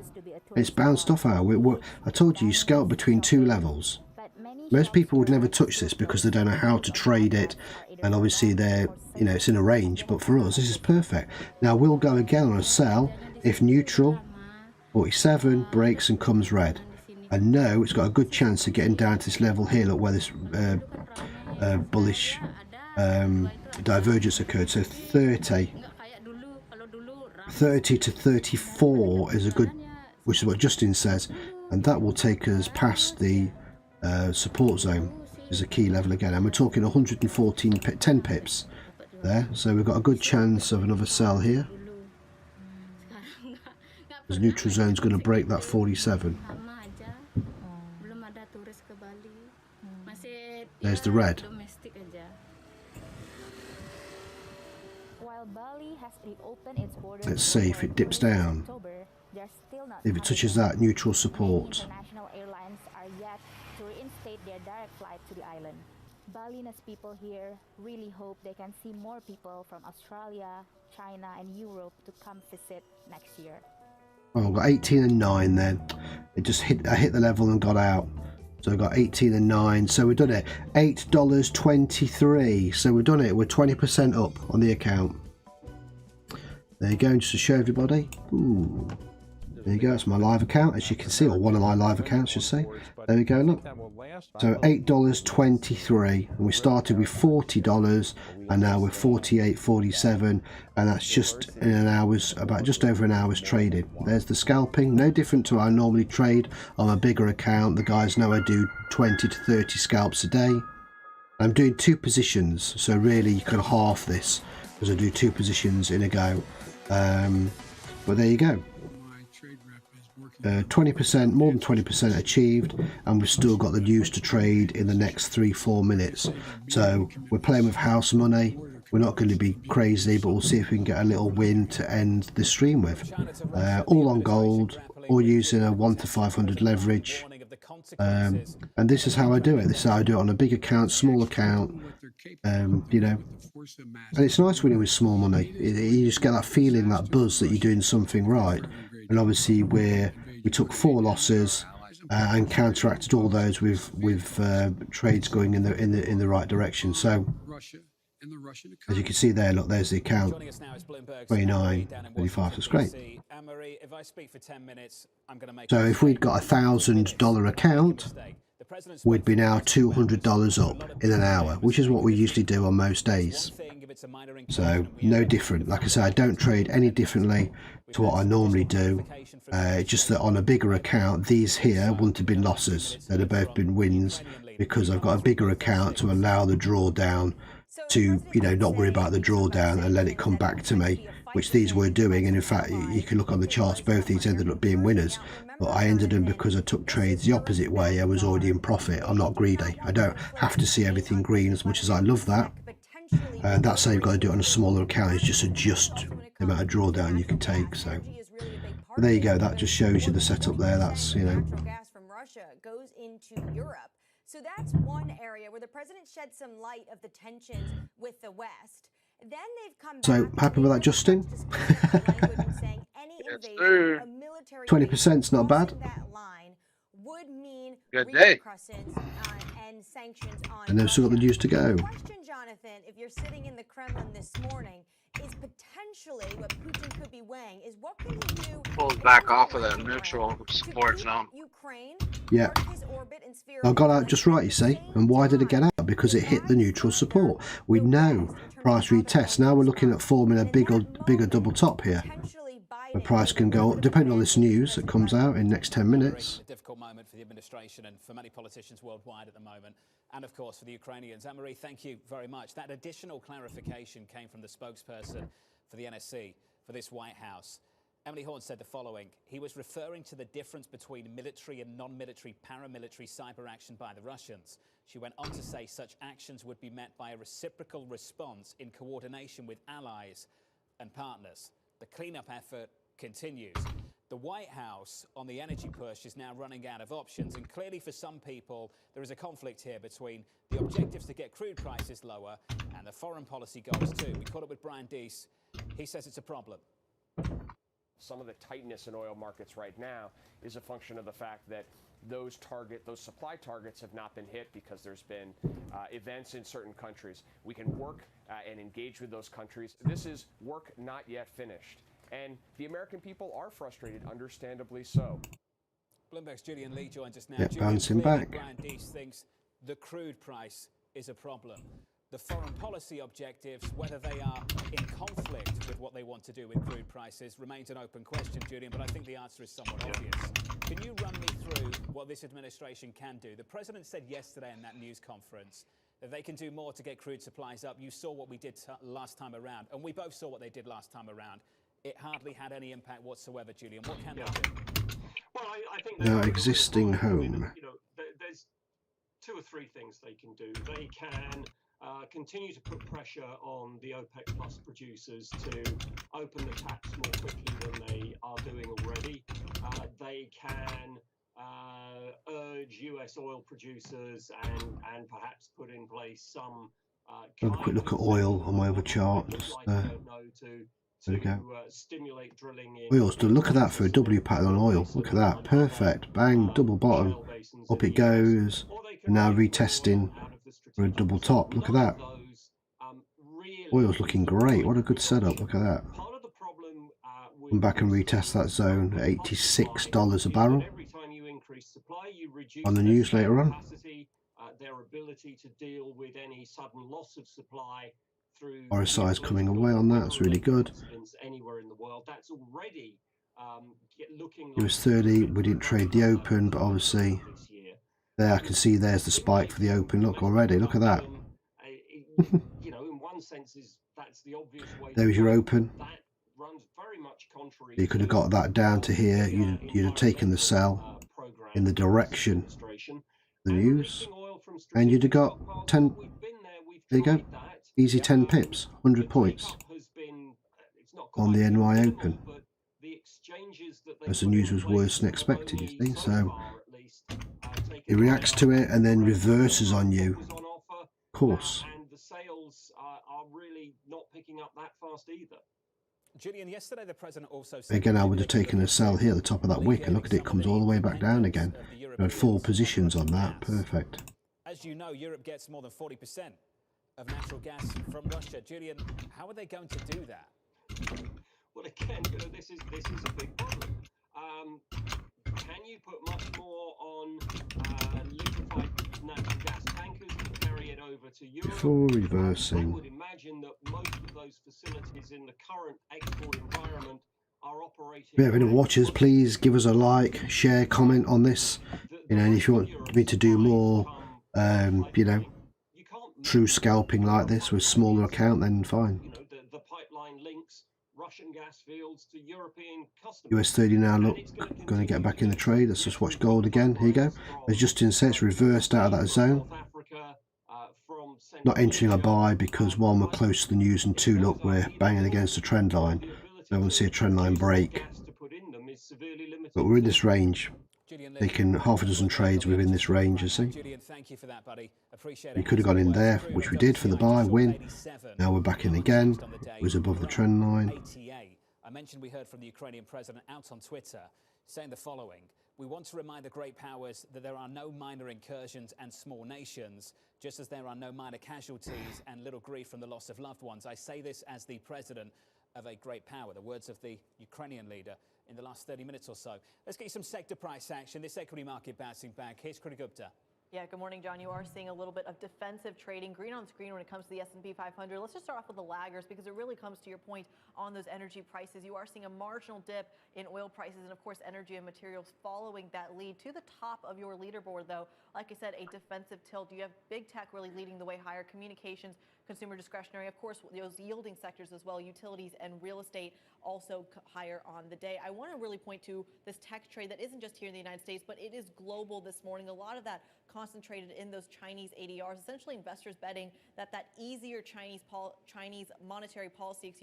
It's bounced off out. I told you scalp between 2 levels. Most people would never touch this because they don't know how to trade it, and obviously they're, you know, it's in a range. But for us, this is perfect. Now we'll go again on a sell if neutral 47 breaks and comes red. I know it's got a good chance of getting down to this level here. Look where this bullish divergence occurred. So 30 to 34 is a good, which is what Justin says, and that will take us past the support zone, which is a key level again, and we're talking 114 10 pips there, so we've got a good chance of another sell here. This neutral zone is going to break that 47. There's the red. Let's see if it dips down. If it touches that neutral support. Balinese people here really hope they can see more people from Australia, China and Europe to come visit next year. Oh, I got 18 and 9 then. It just I hit the level and got out. So I got 18 and 9. So we've done it. $8.23. So we've done it. We're 20% up on the account. There you go, just to show everybody. Ooh. There you go, it's my live account, as you can see, or one of my live accounts, should say. There we go, look. So $8.23, and we started with $40, and now we're $48.47, and that's just in an hour's, about just over an hour's trading. There's the scalping, no different to how I normally trade on a bigger account. The guys know I do 20 to 30 scalps a day. I'm doing 2 positions, so really you can half this, because I do 2 positions in a go. But there you go. 20%, more than 20% achieved, and we've still got the news to trade in the next 3-4 minutes. So we're playing with house money. We're not going to be crazy, but we'll see if we can get a little win to end the stream with. All on gold, all using a 1 to 500 leverage. And this is how I do it. This is how I do it on a big account, small account. You know, and it's nice winning with small money. You just get that feeling, that buzz that you're doing something right. And obviously we took 4 losses and counteracted all those with trades going in the right direction. So as you can see there, look, there's the account, 29, 35. That's great. So if we'd got $1,000 account, we'd be now $200 up in an hour, which is what we usually do on most days. So no different. Like I say, I don't trade any differently to what I normally do. Just that on a bigger account, these here wouldn't have been losses. They'd have both been wins, because I've got a bigger account to allow the drawdown to, you know, not worry about the drawdown and let it come back to me, which these were doing. And in fact, you can look on the charts, both these ended up being winners, but I ended them because I took trades the opposite way. I was already in profit. I'm not greedy. I don't have to see everything green, as much as I love that. And that's how you've got to do it on a smaller account, is just adjust the amount of drawdown you can take. So but there you go, that just shows you the setup there. That's, you know, gas from Russia goes into Europe. So that's one area where the president shed some light of the tensions with the West. Then they've come back. So happy with that, Justin? 20%'s not bad. Would mean good day. And sanctions on. And they've still got the news to go. The question, Jonathan, if you're sitting in the Kremlin this morning, is potentially what Putin could be weighing is what can he do? Pulls back off of that neutral support zone. Yeah, I got out just right, you see. And why did it get out? Because it hit the neutral support. We know price retest. Now we're looking at forming a bigger double top here. The price can go up, depending on this news that comes out in the next 10 minutes. A difficult moment for the administration and for many politicians worldwide at the moment, and of course for the Ukrainians. Anne-Marie, thank you very much. That additional clarification came from the spokesperson for the NSC for this White House. Emily Horn said the following: he was referring to the difference between military and non-military paramilitary cyber action by the Russians. She went on to say such actions would be met by a reciprocal response in coordination with allies and partners. The cleanup effort continues. The White House on the energy push is now running out of options, and clearly for some people there is a conflict here between the objectives to get crude prices lower and the foreign policy goals too. We caught up with Brian Deese. He says it's a problem. Some of the tightness in oil markets right now is a function of the fact that those supply targets have not been hit because there's been events in certain countries. We can work and engage with those countries. This is work not yet finished. And the American people are frustrated, understandably so. Bloomberg's Julian Lee joins us now. Yeah, bouncing back. Brian Deese thinks the crude price is a problem. The foreign policy objectives, whether they are in conflict with what they want to do with crude prices, remains an open question, Julian, but I think the answer is somewhat obvious. Can you run me through what this administration can do? The president said yesterday in that news conference that they can do more to get crude supplies up. You saw what we did last time around, and we both saw what they did last time around. It hardly had any impact whatsoever, Julian. What can they do? Well, I think their existing home. You know, there's 2 or 3 things they can do. They can continue to put pressure on the OPEC Plus producers to open the taps more quickly than they are doing already. They can urge US oil producers and perhaps put in place some Have a quick look at oil on my other chart. Just, there we go. Stimulate drilling in Oil's done. Look at that for a W pattern on oil. Look at that. Perfect. Bang. Double bottom. Up it goes. And now retesting for a double top. Look at that. Oil's looking great. What a good setup. Look at that. Come back and retest that zone at $86 a barrel on the news later on. Their ability to deal with any sudden loss of supply through RSI is coming away on that. It's really good. Anywhere in the world, that's already looking. US 30. We didn't trade the open, but obviously there I can see there's the spike for the open. Look already. Look at that. You know, in one sense, that's the obvious way. There's your open. That runs very much contrary. You could have got that down to here. You'd have taken the sell in the direction of the news, and you'd have got 10. There you go. Easy 10 pips, 100 points on the NY Open. As the news was worse than expected, you see. So it reacts to it and then reverses on you. Of course. And the sales are really not picking up that fast either. Julian, yesterday the president also said Again, I would have taken a sell here at the top of that wick, and look at it, comes all the way back down again. I had 4 positions on that. Perfect. As you know, Europe gets more than 40% of natural gas from Russia. Julian, how are they going to do that? Well, again, you know, this is a big problem. Can you put much more on liquefied natural gas tankers to carry it over to Europe? Before reversing. I would imagine that most of those facilities in the current export environment are operating. If you have any watchers, please give us a like, share, comment on this. You know, and if you want me to do more, you know, true scalping like this with smaller account, then fine. You know, the pipeline links Russian gas fields to European customers. US 30 now, look, going to get back in the trade. Let's just watch gold again. Here you go. As Justin said, it's reversed out of that zone. Not entering a buy because 1, we're close to the news, and 2, look, we're banging against the trend line. I want to see a trend line break. But we're in this range. Taking half a dozen trades within this range, you see. Julian, thank you for that, buddy. Appreciate it. We could have gone in there, which we did for the buy, win. Now we're back in again. It was above the trend line. I mentioned we heard from the Ukrainian president out on Twitter saying the following: "We want to remind the great powers that there are no minor incursions and small nations, just as there are no minor casualties and little grief from the loss of loved ones. I say this as the president of a great power." The words of the Ukrainian leader in the last 30 minutes or so. Let's get you some sector price action. This equity market bouncing back. Here's Kriti Gupta. Yeah, good morning, John. You are seeing a little bit of defensive trading, green on screen when it comes to the S&P 500. Let's just start off with the laggers because it really comes to your point on those energy prices. You are seeing a marginal dip in oil prices and, of course, energy and materials following that lead. To the top of your leaderboard, though, like I said, a defensive tilt. You have big tech really leading the way higher, communications, consumer discretionary, of course, those yielding sectors as well, utilities and real estate also higher on the day. I want to really point to this tech trade that isn't just here in the United States, but it is global this morning. A lot of that concentrated in those Chinese ADRs, essentially investors betting that that easier Chinese monetary policy,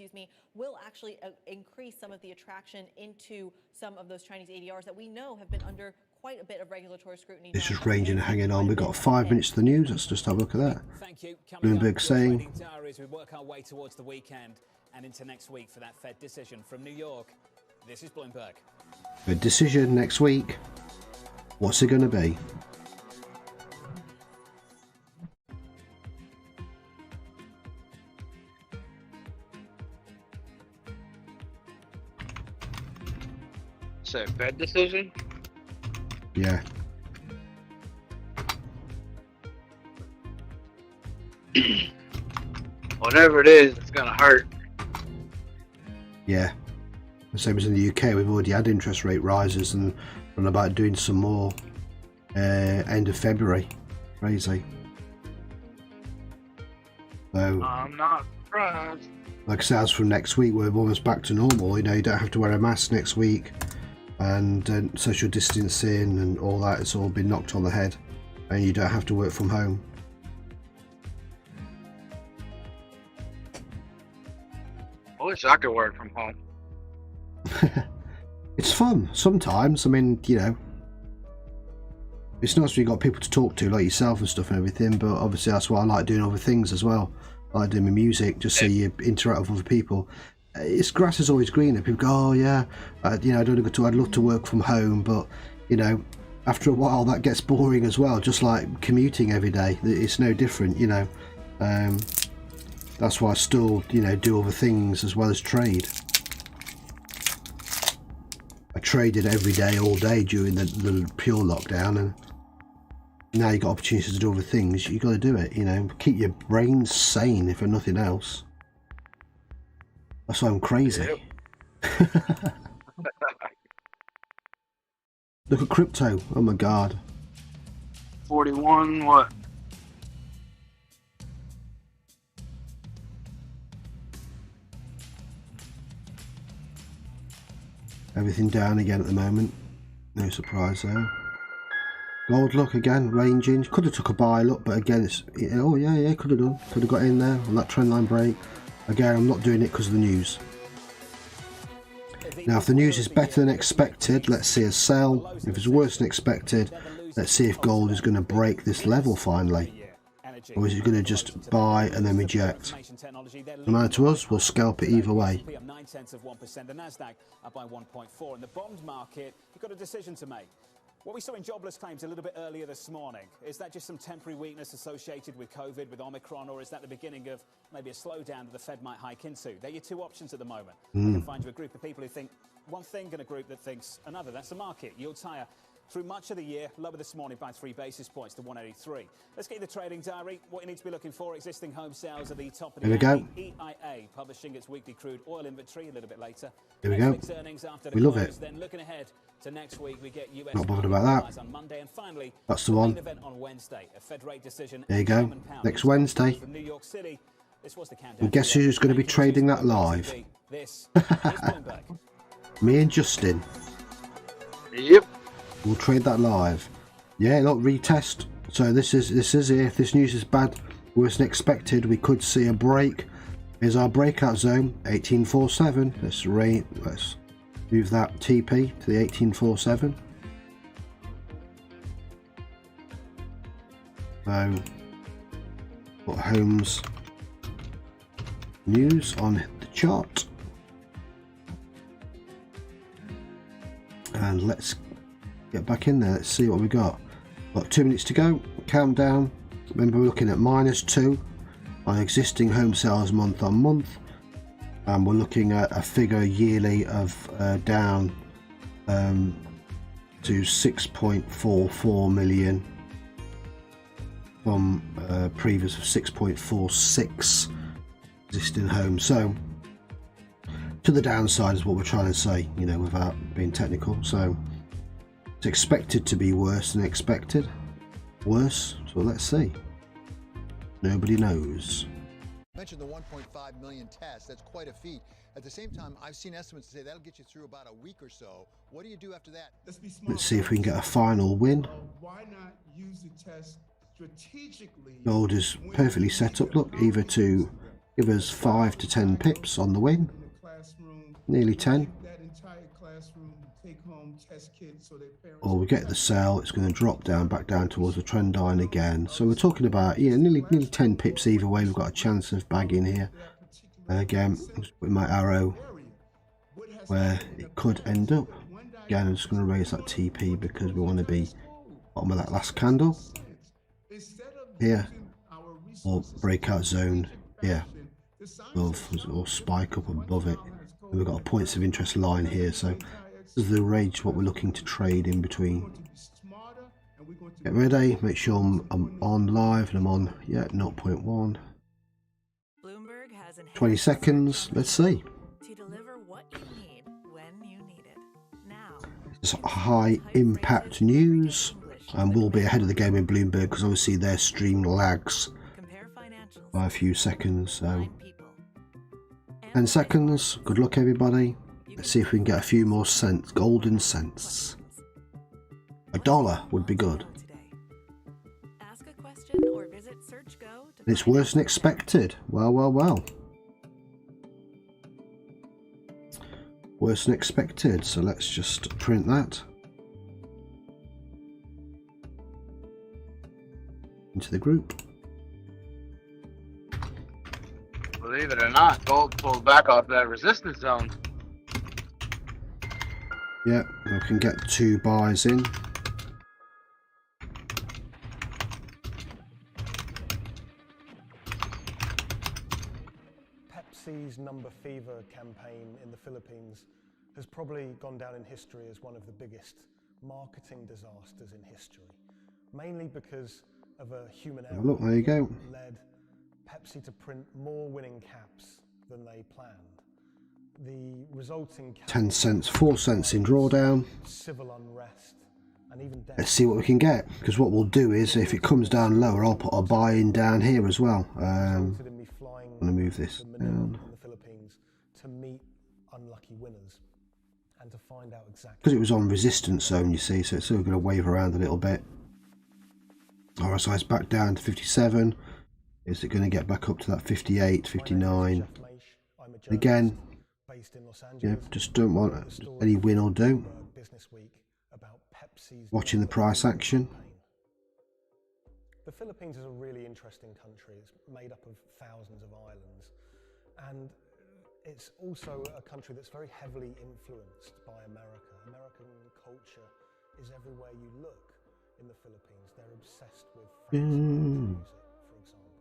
will actually increase some of the attraction into some of those Chinese ADRs that we know have been under quite a bit of regulatory scrutiny. It's just ranging and hanging on. We've got 5 minutes to the news. Let's just have a look at that. Thank you. Bloomberg saying, we work our way towards the weekend and into next week for that Fed decision. From New York, this is Bloomberg. A decision next week. What's it going to be? So, Fed decision? Yeah. Whatever it is, it's gonna hurt. Yeah. The same as in the UK, we've already had interest rate rises and we're about doing some more end of February. Crazy. So, I'm not surprised. like I said, as from next week, we're almost back to normal. You know, you don't have to wear a mask next week, and social distancing and all that, it's all been knocked on the head, and you don't have to work from home. I wish I could work from home. It's fun sometimes. I mean, you know, It's nice when you've got people to talk to like yourself and stuff and everything, but obviously that's why I like doing other things as well. I like doing my music, just so you interact with other people. It's grass is always greener. People go, oh yeah, you know, I'd love to work from home, but you know, after a while that gets boring as well, just like commuting every day. It's no different, you know. That's why I still, you know, do other things as well as trade. I traded every day, all day during the pure lockdown, and now you've got opportunities to do other things. You've got to do it, you know. Keep your brain sane, if for nothing else. That's why I'm crazy. Yep. Look at crypto. Oh my god. 41 what? Everything down again at the moment. No surprise there. Gold, look again, ranging. Could have took a buy, look, but again, it's, oh yeah, could have done. Could have got in there on that trend line break. Again, I'm not doing it because of the news. Now, if the news is better than expected, let's see a sell. If it's worse than expected, let's see if gold is going to break this level finally. Or is it going to just buy and then reject? No matter to us, we'll scalp it either way. The Nasdaq up by 1.4. In the bond market, you've got a decision to make. What we saw in jobless claims a little bit earlier this morning, is that just some temporary weakness associated with COVID, with Omicron, or is that the beginning of maybe a slowdown that the Fed might hike into? They're your two options at the moment. I can find you a group of people who think one thing and a group that thinks another. That's the market. Yields higher through much of the year, lower this morning by 3 basis points to 183. Let's get you the trading diary. What you need to be looking for: existing home sales at the top of the EIA publishing its weekly crude oil inventory a little bit later. Here we go. We love it. Then looking ahead to next week, we get US not bothered about that. On Monday, and finally, that's the one. Event on Wednesday, a Fed rate decision. There you go. Next Wednesday. From New York City. This was the countdown. And guess who's going to be trading that live? This is Bloomberg. Me and Justin. Yep. We'll trade that live. Yeah, look, retest. So this is it. If this news is bad, worse than expected, we could see a break. Here's our breakout zone, 1847. Let's move that TP to the 1847. So put Holmes news on the chart. And let's get back in there. Let's see what we got. Got 2 minutes to go. Countdown. Remember, we're looking at -2 on existing home sales month on month, and we're looking at a figure yearly of down to 6.44 million from previous of 6.46 existing homes. So to the downside is what we're trying to say, you know, without being technical. So it's expected to be worse than expected. Worse, so let's see. Nobody knows. Mentioned the 1.5 million tests. That's quite a feat. At the same time, I've seen estimates say that'll get you through about a week or so. What do you do after that? Let's see if we can get a final win. Why not use the test strategically? Gold is perfectly set up, look, either to give us 5 to 10 pips on the win. Nearly 10. Or we get the sell, it's going to drop down back down towards the trend line again. So we're talking about, yeah, nearly 10 pips either way. We've got a chance of bagging here. Again, with my arrow where it could end up. Again, I'm just going to raise that TP because we want to be bottom of that last candle here, or breakout zone here, above, or spike up above it. And we've got a points of interest line here, so this is the range what we're looking to trade in between. Get ready, make sure I'm on live, and I'm on, yeah, 0.1. 20 seconds, let's see. It's high impact news, and we'll be ahead of the game in Bloomberg because obviously their stream lags by a few seconds. So 10 seconds, good luck everybody. Let's see if we can get a few more cents, golden cents. $1 would be good. It's worse than expected. Well, well, well. Worse than expected, so let's just print that. into the group. Believe it or not, gold pulled back off that resistance zone. Yeah, I can get 2 buys in. Pepsi's Number Fever campaign in the Philippines has probably gone down in history as one of the biggest marketing disasters in history, mainly because of a human error. Look, there you go. Led Pepsi to print more winning caps than they planned. The resulting 10 cents, 4 cents in drawdown. Civil unrest and even death. Let's see what we can get, because what we'll do is, if it comes down lower, I'll put a buy in down here as well. I'm going to move this down. In the Philippines to meet unlucky winners and to find out exactly. Because it was on resistance zone, you see, so it's still going to wave around a little bit. RSI's back down to 57. Is it going to get back up to that 58, 59? Again, yeah, just don't want any win or do. Watching the price action. The Philippines is a really interesting country. It's made up of thousands of islands, and it's also a country that's very heavily influenced by America. American culture is everywhere you look in the Philippines. They're obsessed with music, for example.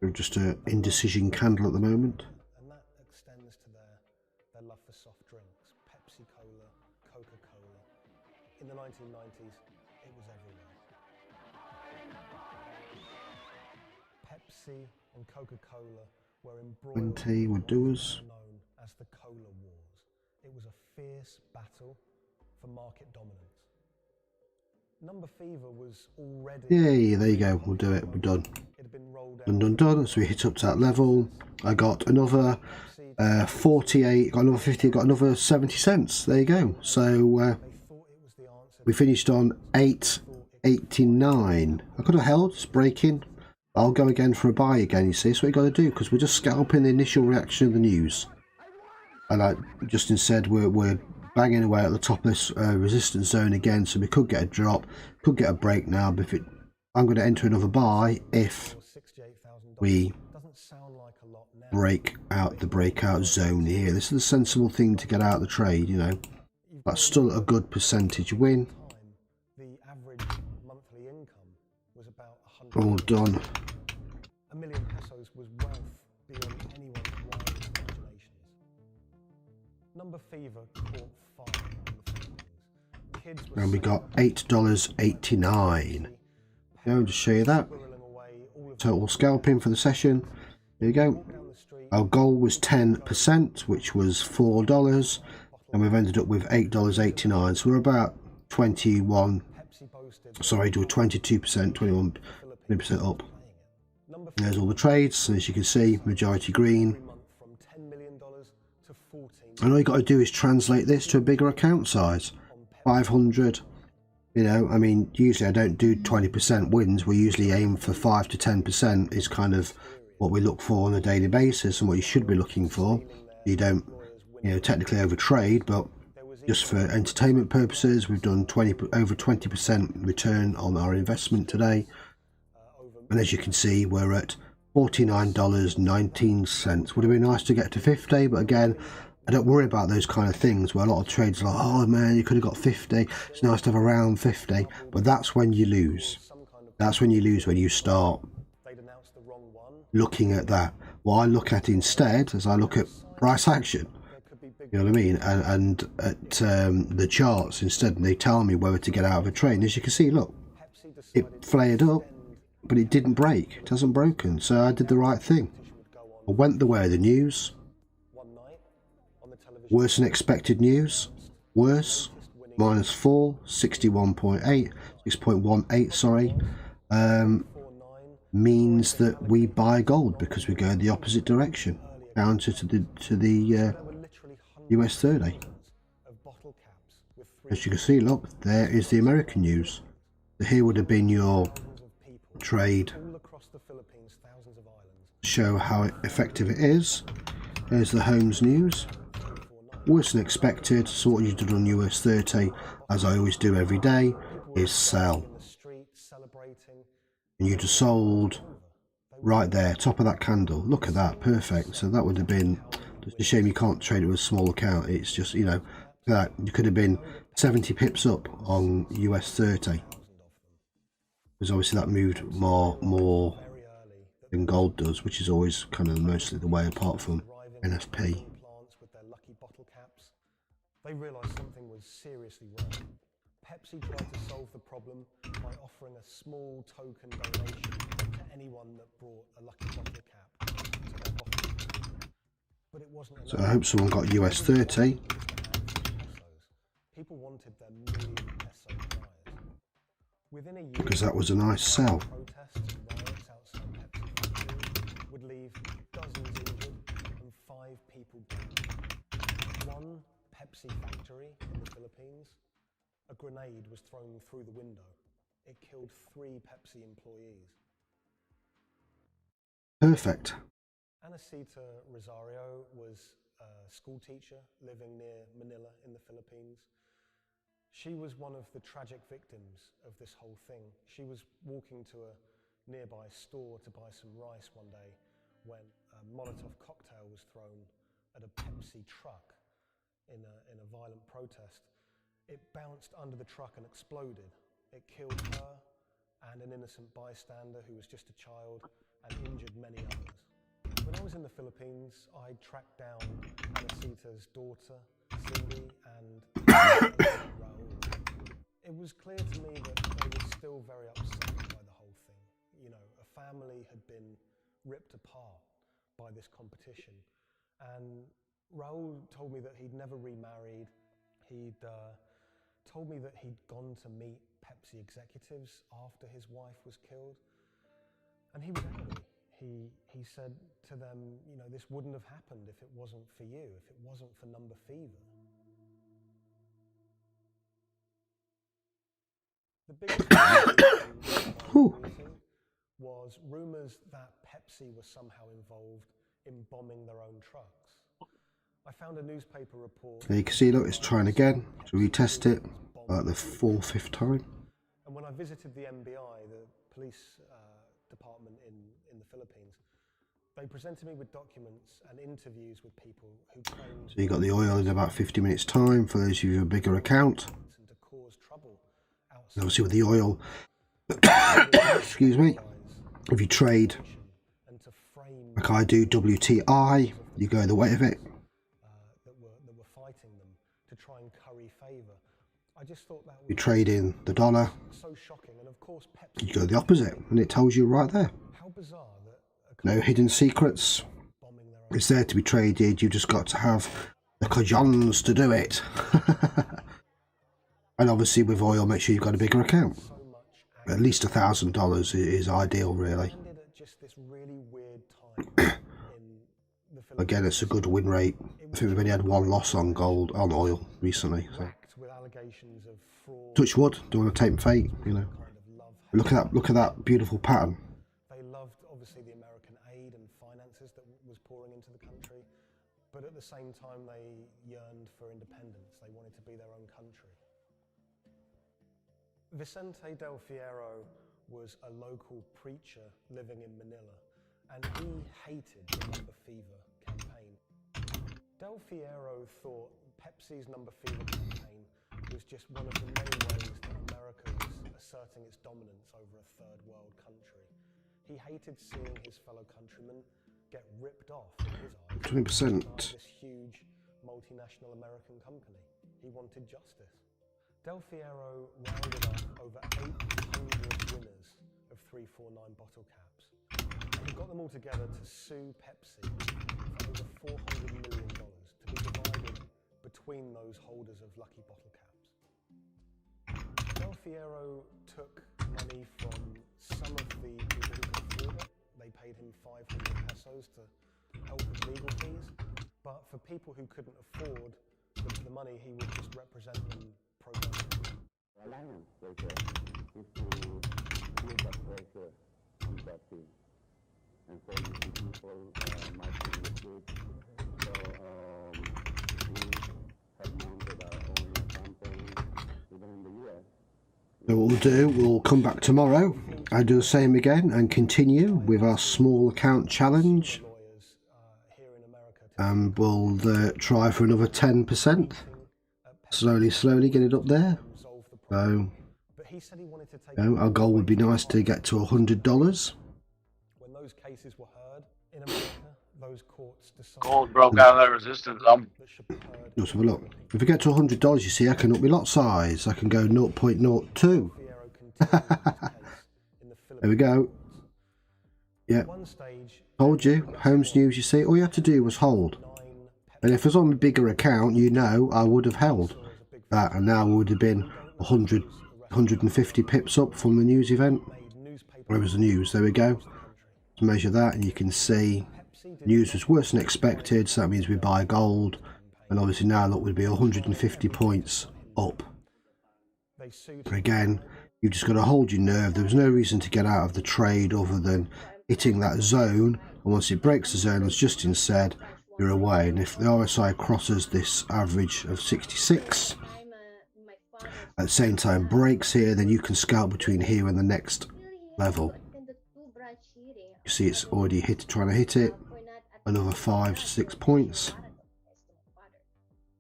We're just an indecision candle at the moment. And that extends to their love for soft drinks. Pepsi Cola, Coca-Cola. In the 1990s, it was everywhere. Pepsi and Coca-Cola were embroiled 20 would do us. known as the Cola Wars. It was a fierce battle for market dominance. Number Fever was already... Yay, there you go, we'll do it, we're done. Done. So we hit up to that level. I got another 48, got another 50, got another 70 cents. There you go. So we finished on 8.89. I could have held, it's breaking. I'll go again for a buy again, you see. That's what you got to do, because we're just scalping the initial reaction of the news. And like Justin said, we're banging away at the top of this resistance zone again, so we could get a drop, could get a break now, but I'm going to enter another buy if we break out the breakout zone here. This is the sensible thing to get out of the trade, you know. That's still a good percentage win. All done. $1 million pesos was wealth beyond anyone's wildest imaginations. Number Fever caught fire in the Philippines. And we got $8.89. I'll just show you that. Total scalping for the session. There you go. Our goal was 10%, which was $4, and we've ended up with $8.89. So we're about 22%, 21% up. There's all the trades, and as you can see, majority green. And all you got to do is translate this to a bigger account size. 500. You know, I mean, usually I don't do 20% wins. We usually aim for 5 to 10% is kind of what we look for on a daily basis, and what you should be looking for. You don't, you know, technically overtrade, but just for entertainment purposes, we've done over 20% return on our investment today. And as you can see, we're at $49.19. Would have been nice to get to 50, but again, I don't worry about those kind of things where a lot of traders are like, oh man, you could have got 50. It's nice to have around 50, but that's when you lose. That's when you lose, when you start looking at that. What I look at instead is I look at price action. You know what I mean? And at the charts instead, and they tell me whether to get out of a trade. And as you can see, look, it flared up, but it didn't break. It hasn't broken, so I did the right thing. I went the way of the news. Worse than expected news. Worse. -4, 61.8, 6.18, sorry. Means that we buy gold because we go the opposite direction, counter to the US 30. As you can see, look, there is the American news. So here would have been your trade. Show how effective it is. There's the Holmes news. Worse than expected. So what you did on US 30, as I always do every day, is sell. And you just sold right there, top of that candle. Look at that, perfect. So that would have been, just a shame you can't trade it with a small account. It's just, you know, that you could have been 70 pips up on US 30. Because obviously that moved more than gold does, which is always kind of mostly the way, apart from NFP. They realised something was seriously wrong. Pepsi tried to solve the problem by offering a small token donation to anyone that brought a lucky bottle cap to their bottle. But it wasn't enough. So I hope someone got US 30. People wanted their million peso prize. Within a year, Because that was a nice sell. protests and riots outside Pepsi factory would leave dozens injured and 5 people dead. One Pepsi factory in the Philippines, a grenade was thrown through the window. It killed 3 Pepsi employees. Perfect. Anacita Rosario was a school teacher living near Manila in the Philippines. She was one of the tragic victims of this whole thing. She was walking to a nearby store to buy some rice one day when a Molotov cocktail was thrown at a Pepsi truck in a violent protest. It bounced under the truck and exploded. It killed her and an innocent bystander who was just a child and injured many others. When I was in the Philippines, I tracked down Anacita's daughter, Cindy, and Raul. It was clear to me that they were still very upset by the whole thing. You know, a family had been ripped apart by this competition. And Raul told me that he'd never remarried. He'd told me that he'd gone to meet Pepsi executives after his wife was killed. And he was angry. He said to them, you know, this wouldn't have happened if it wasn't for you, if it wasn't for Number Fever. The biggest meeting was rumours that Pepsi was somehow involved in bombing their own trucks. I found a newspaper report. There you can see, look, it's trying again to retest it like the 4th, 5th time. And when I visited the MBI, the police department in the Philippines, they presented me with documents and interviews with people who claimed. So you got the oil in about 50 minutes time for those of you with a bigger account. To cause trouble And obviously with the oil, excuse me, if you trade like I do WTI, you go the way of it. that were fighting them to try and curry favour. I just thought that You trade in the dollar, so shocking, and of course Pepsi. you go the opposite, and it tells you right there. How bizarre that No hidden secrets. It's there to be traded. You just got to have the cajons to do it. And obviously with oil, make sure you've got a bigger account. At least $1,000 is ideal, really. Again, it's a good win rate. I think we've only had 1 loss on gold, on oil recently. So. Touch wood, don't want to take fate, you know. Look at that beautiful pattern. They loved obviously the American aid and finances that was pouring into the country, but at the same time they yearned for independence. They wanted to be their own country. Vicente Del Fierro was a local preacher living in Manila, and he hated the Number Fever campaign. Del Fierro thought Pepsi's Number Fever campaign was just one of the many ways that America was asserting its dominance over a third world country. He hated seeing his fellow countrymen get ripped off, in his eyes, 20%. by this huge multinational American company. He wanted justice. Del Fierro rounded up over 800 winners of 349 bottle caps. And he got them all together to sue Pepsi for over $400 million to be divided between those holders of lucky bottle caps. Del Fierro took money from some of the people who could afford it. They paid him 500 pesos to help with legal fees. But for people who couldn't afford the money, he would just represent them pro bono. Alliance is to build up pressure on Pepsi. And so you see people marching the streets. So we have mounted our own campaign even in the US. So what we'll do, we'll come back tomorrow I do the same again and continue with our small account challenge. And we'll try for another 10%. Slowly get it up there. So, our goal would be nice to get to $100. When those cases were heard in America, those courts decided Gold broke out of that resistance. Let's have a look. If we get to $100, you see, I can up my lot size. I can go 0.02. There we go. Yeah. Told you. Holmes News, you see, all you had to do was hold. And if it was on a bigger account, you know, I would have held that, and now would have been 100, 150 pips up from the news event. Where was the news? There we go. Let's measure that, and you can see news was worse than expected, so that means we buy gold. And obviously now look, would be 150 points up. Again, you've just got to hold your nerve. There was no reason to get out of the trade other than hitting that zone, and once it breaks the zone, as Justin said, you're away. And if the RSI crosses this average of 66, at the same time breaks here, then you can scalp between here and the next level. You see it's already trying to hit it. Another 5 to 6 points.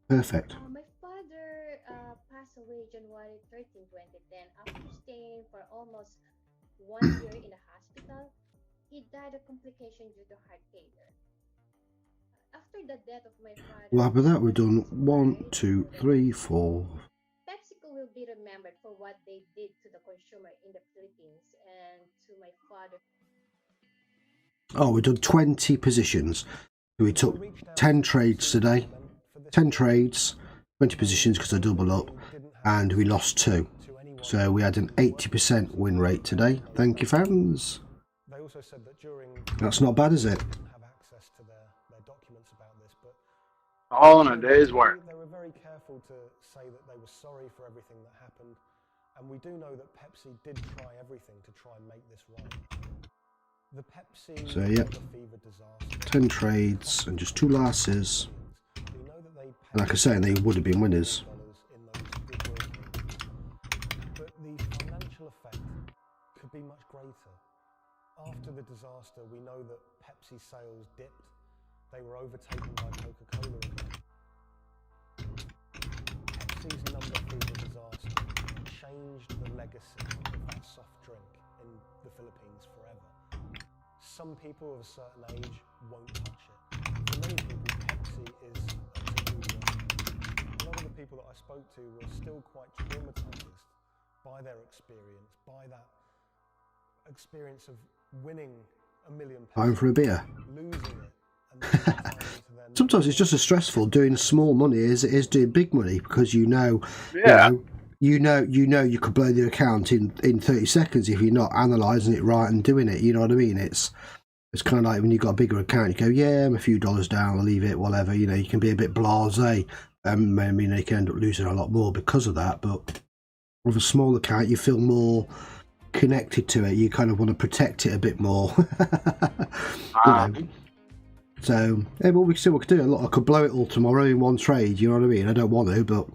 Perfect. My father passed away January 13, 2010 after staying for almost 1 year in the hospital. He died of complications due to heart failure. After the death of my father, Well, after that we've done 1, 2, 3, 4. PepsiCo will be remembered for what they did to the consumer in the Philippines and to my father. Oh, we've done 20 positions. We took 10 trades today. 10 trades, 20 positions because I double up, and we lost 2. So we had an 80% win rate today. Thank you, fans. That's not bad, is it? All in a day's work. They were very careful to say that they were sorry for everything that happened, and we do know that Pepsi did try everything to try and make this right. The Pepsi So yeah, 10 trades and just 2 losses. And like I say, they would have been winners. But the financial effect could be much greater. After the disaster, we know that Pepsi sales dipped. They were overtaken by Coca-Cola again. Pepsi's number through the disaster changed the legacy of that soft drink in the Philippines forever. Some people of a certain age won't touch it. For many people, Pepsi is a taboo word. A lot of the people that I spoke to were still quite traumatized by their experience, by that experience of winning $1 million, Time for a beer. losing it. Sometimes it's just as stressful doing small money as it is doing big money, because you know you could blow the account in 30 seconds if you're not analysing it right and doing it. You know what I mean? It's kind of like when you've got a bigger account, you go, yeah, I'm a few dollars down, I'll leave it, whatever. You know, you can be a bit blasé. I mean, you can end up losing a lot more because of that. But with a small account, you feel more connected to it. You kind of want to protect it a bit more. You know. So, yeah, but we still could do a lot. I could blow it all tomorrow in one trade, you know what I mean? I don't want to, but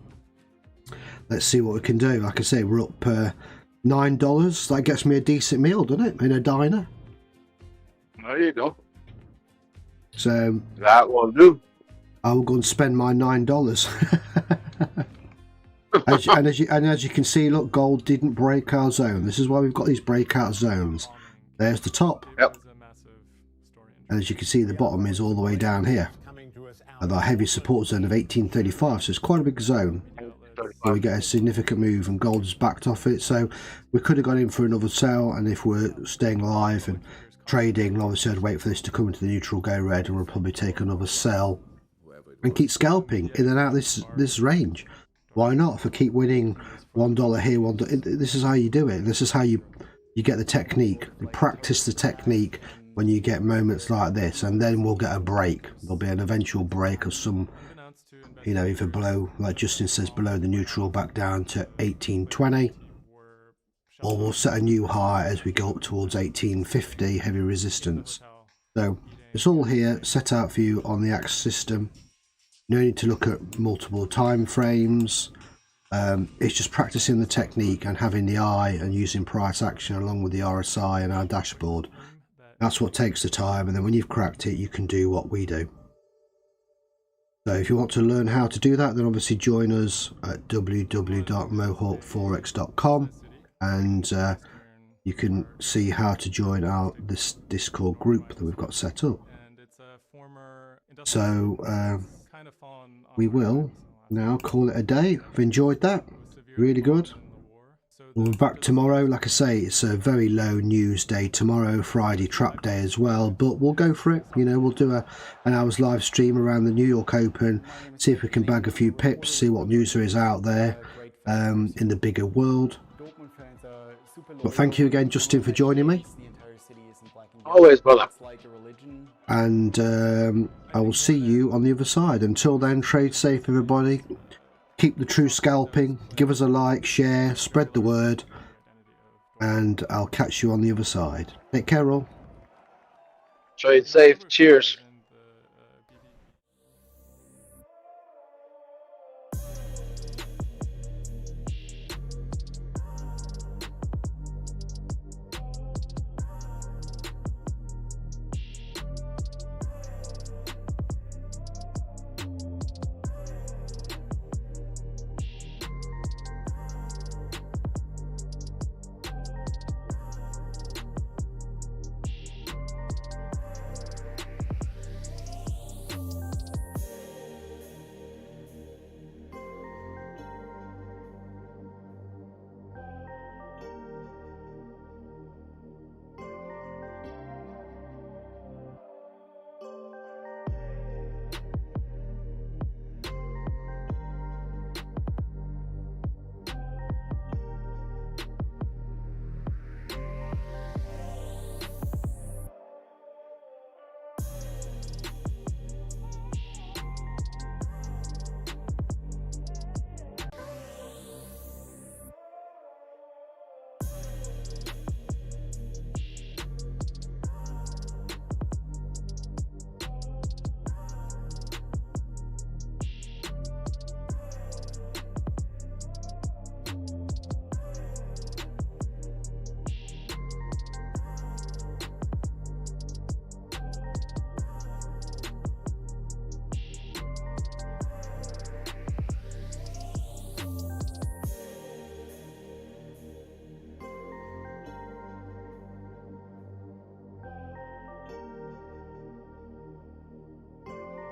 let's see what we can do. Like I say, we're up $9. That gets me a decent meal, doesn't it? In a diner. There you go. So that will do. I will go and spend my $9. As you can see, look, gold didn't break our zone. This is why we've got these breakout zones. There's the top. Yep. And as you can see, the bottom is all the way down here. And our heavy support zone of 1835, so it's quite a big zone. Where we get a significant move, and gold is backed off it. So we could have gone in for another sell, and if we're staying alive and trading, obviously I'd wait for this to come into the neutral, go red, and we'll probably take another sell and keep scalping in and out this range. Why not? If I keep winning $1 here, $1, this is how you do it. This is how you get the technique. You practice the technique when you get moments like this, and then we'll get a break. There'll be an eventual break of some, you know, either below, like Justin says, below the neutral, back down to 1820, or we'll set a new high as we go up towards 1850 heavy resistance. So it's all here set out for you on the Axe system. No need to look at multiple time frames. It's just practicing the technique and having the eye and using price action along with the RSI and our dashboard. That's what takes the time, and then when you've cracked it, you can do what we do. So if you want to learn how to do that, then obviously join us at www.mohawkforex.com, and you can see how to join this Discord group that we've got set up. So we will now call it a day. I've enjoyed that, really good. We'll be back tomorrow. Like I say, it's a very low news day tomorrow, Friday trap day as well, but we'll go for it. You know, we'll do an hour's live stream around the New York Open, see if we can bag a few pips, see what news there is out there in the bigger world. But thank you again, Justin, for joining me. Always, brother. And I will see you on the other side. Until then, trade safe, everybody. Keep the true scalping. Give us a like, share, spread the word. And I'll catch you on the other side. Take care, all. Trade safe. Cheers.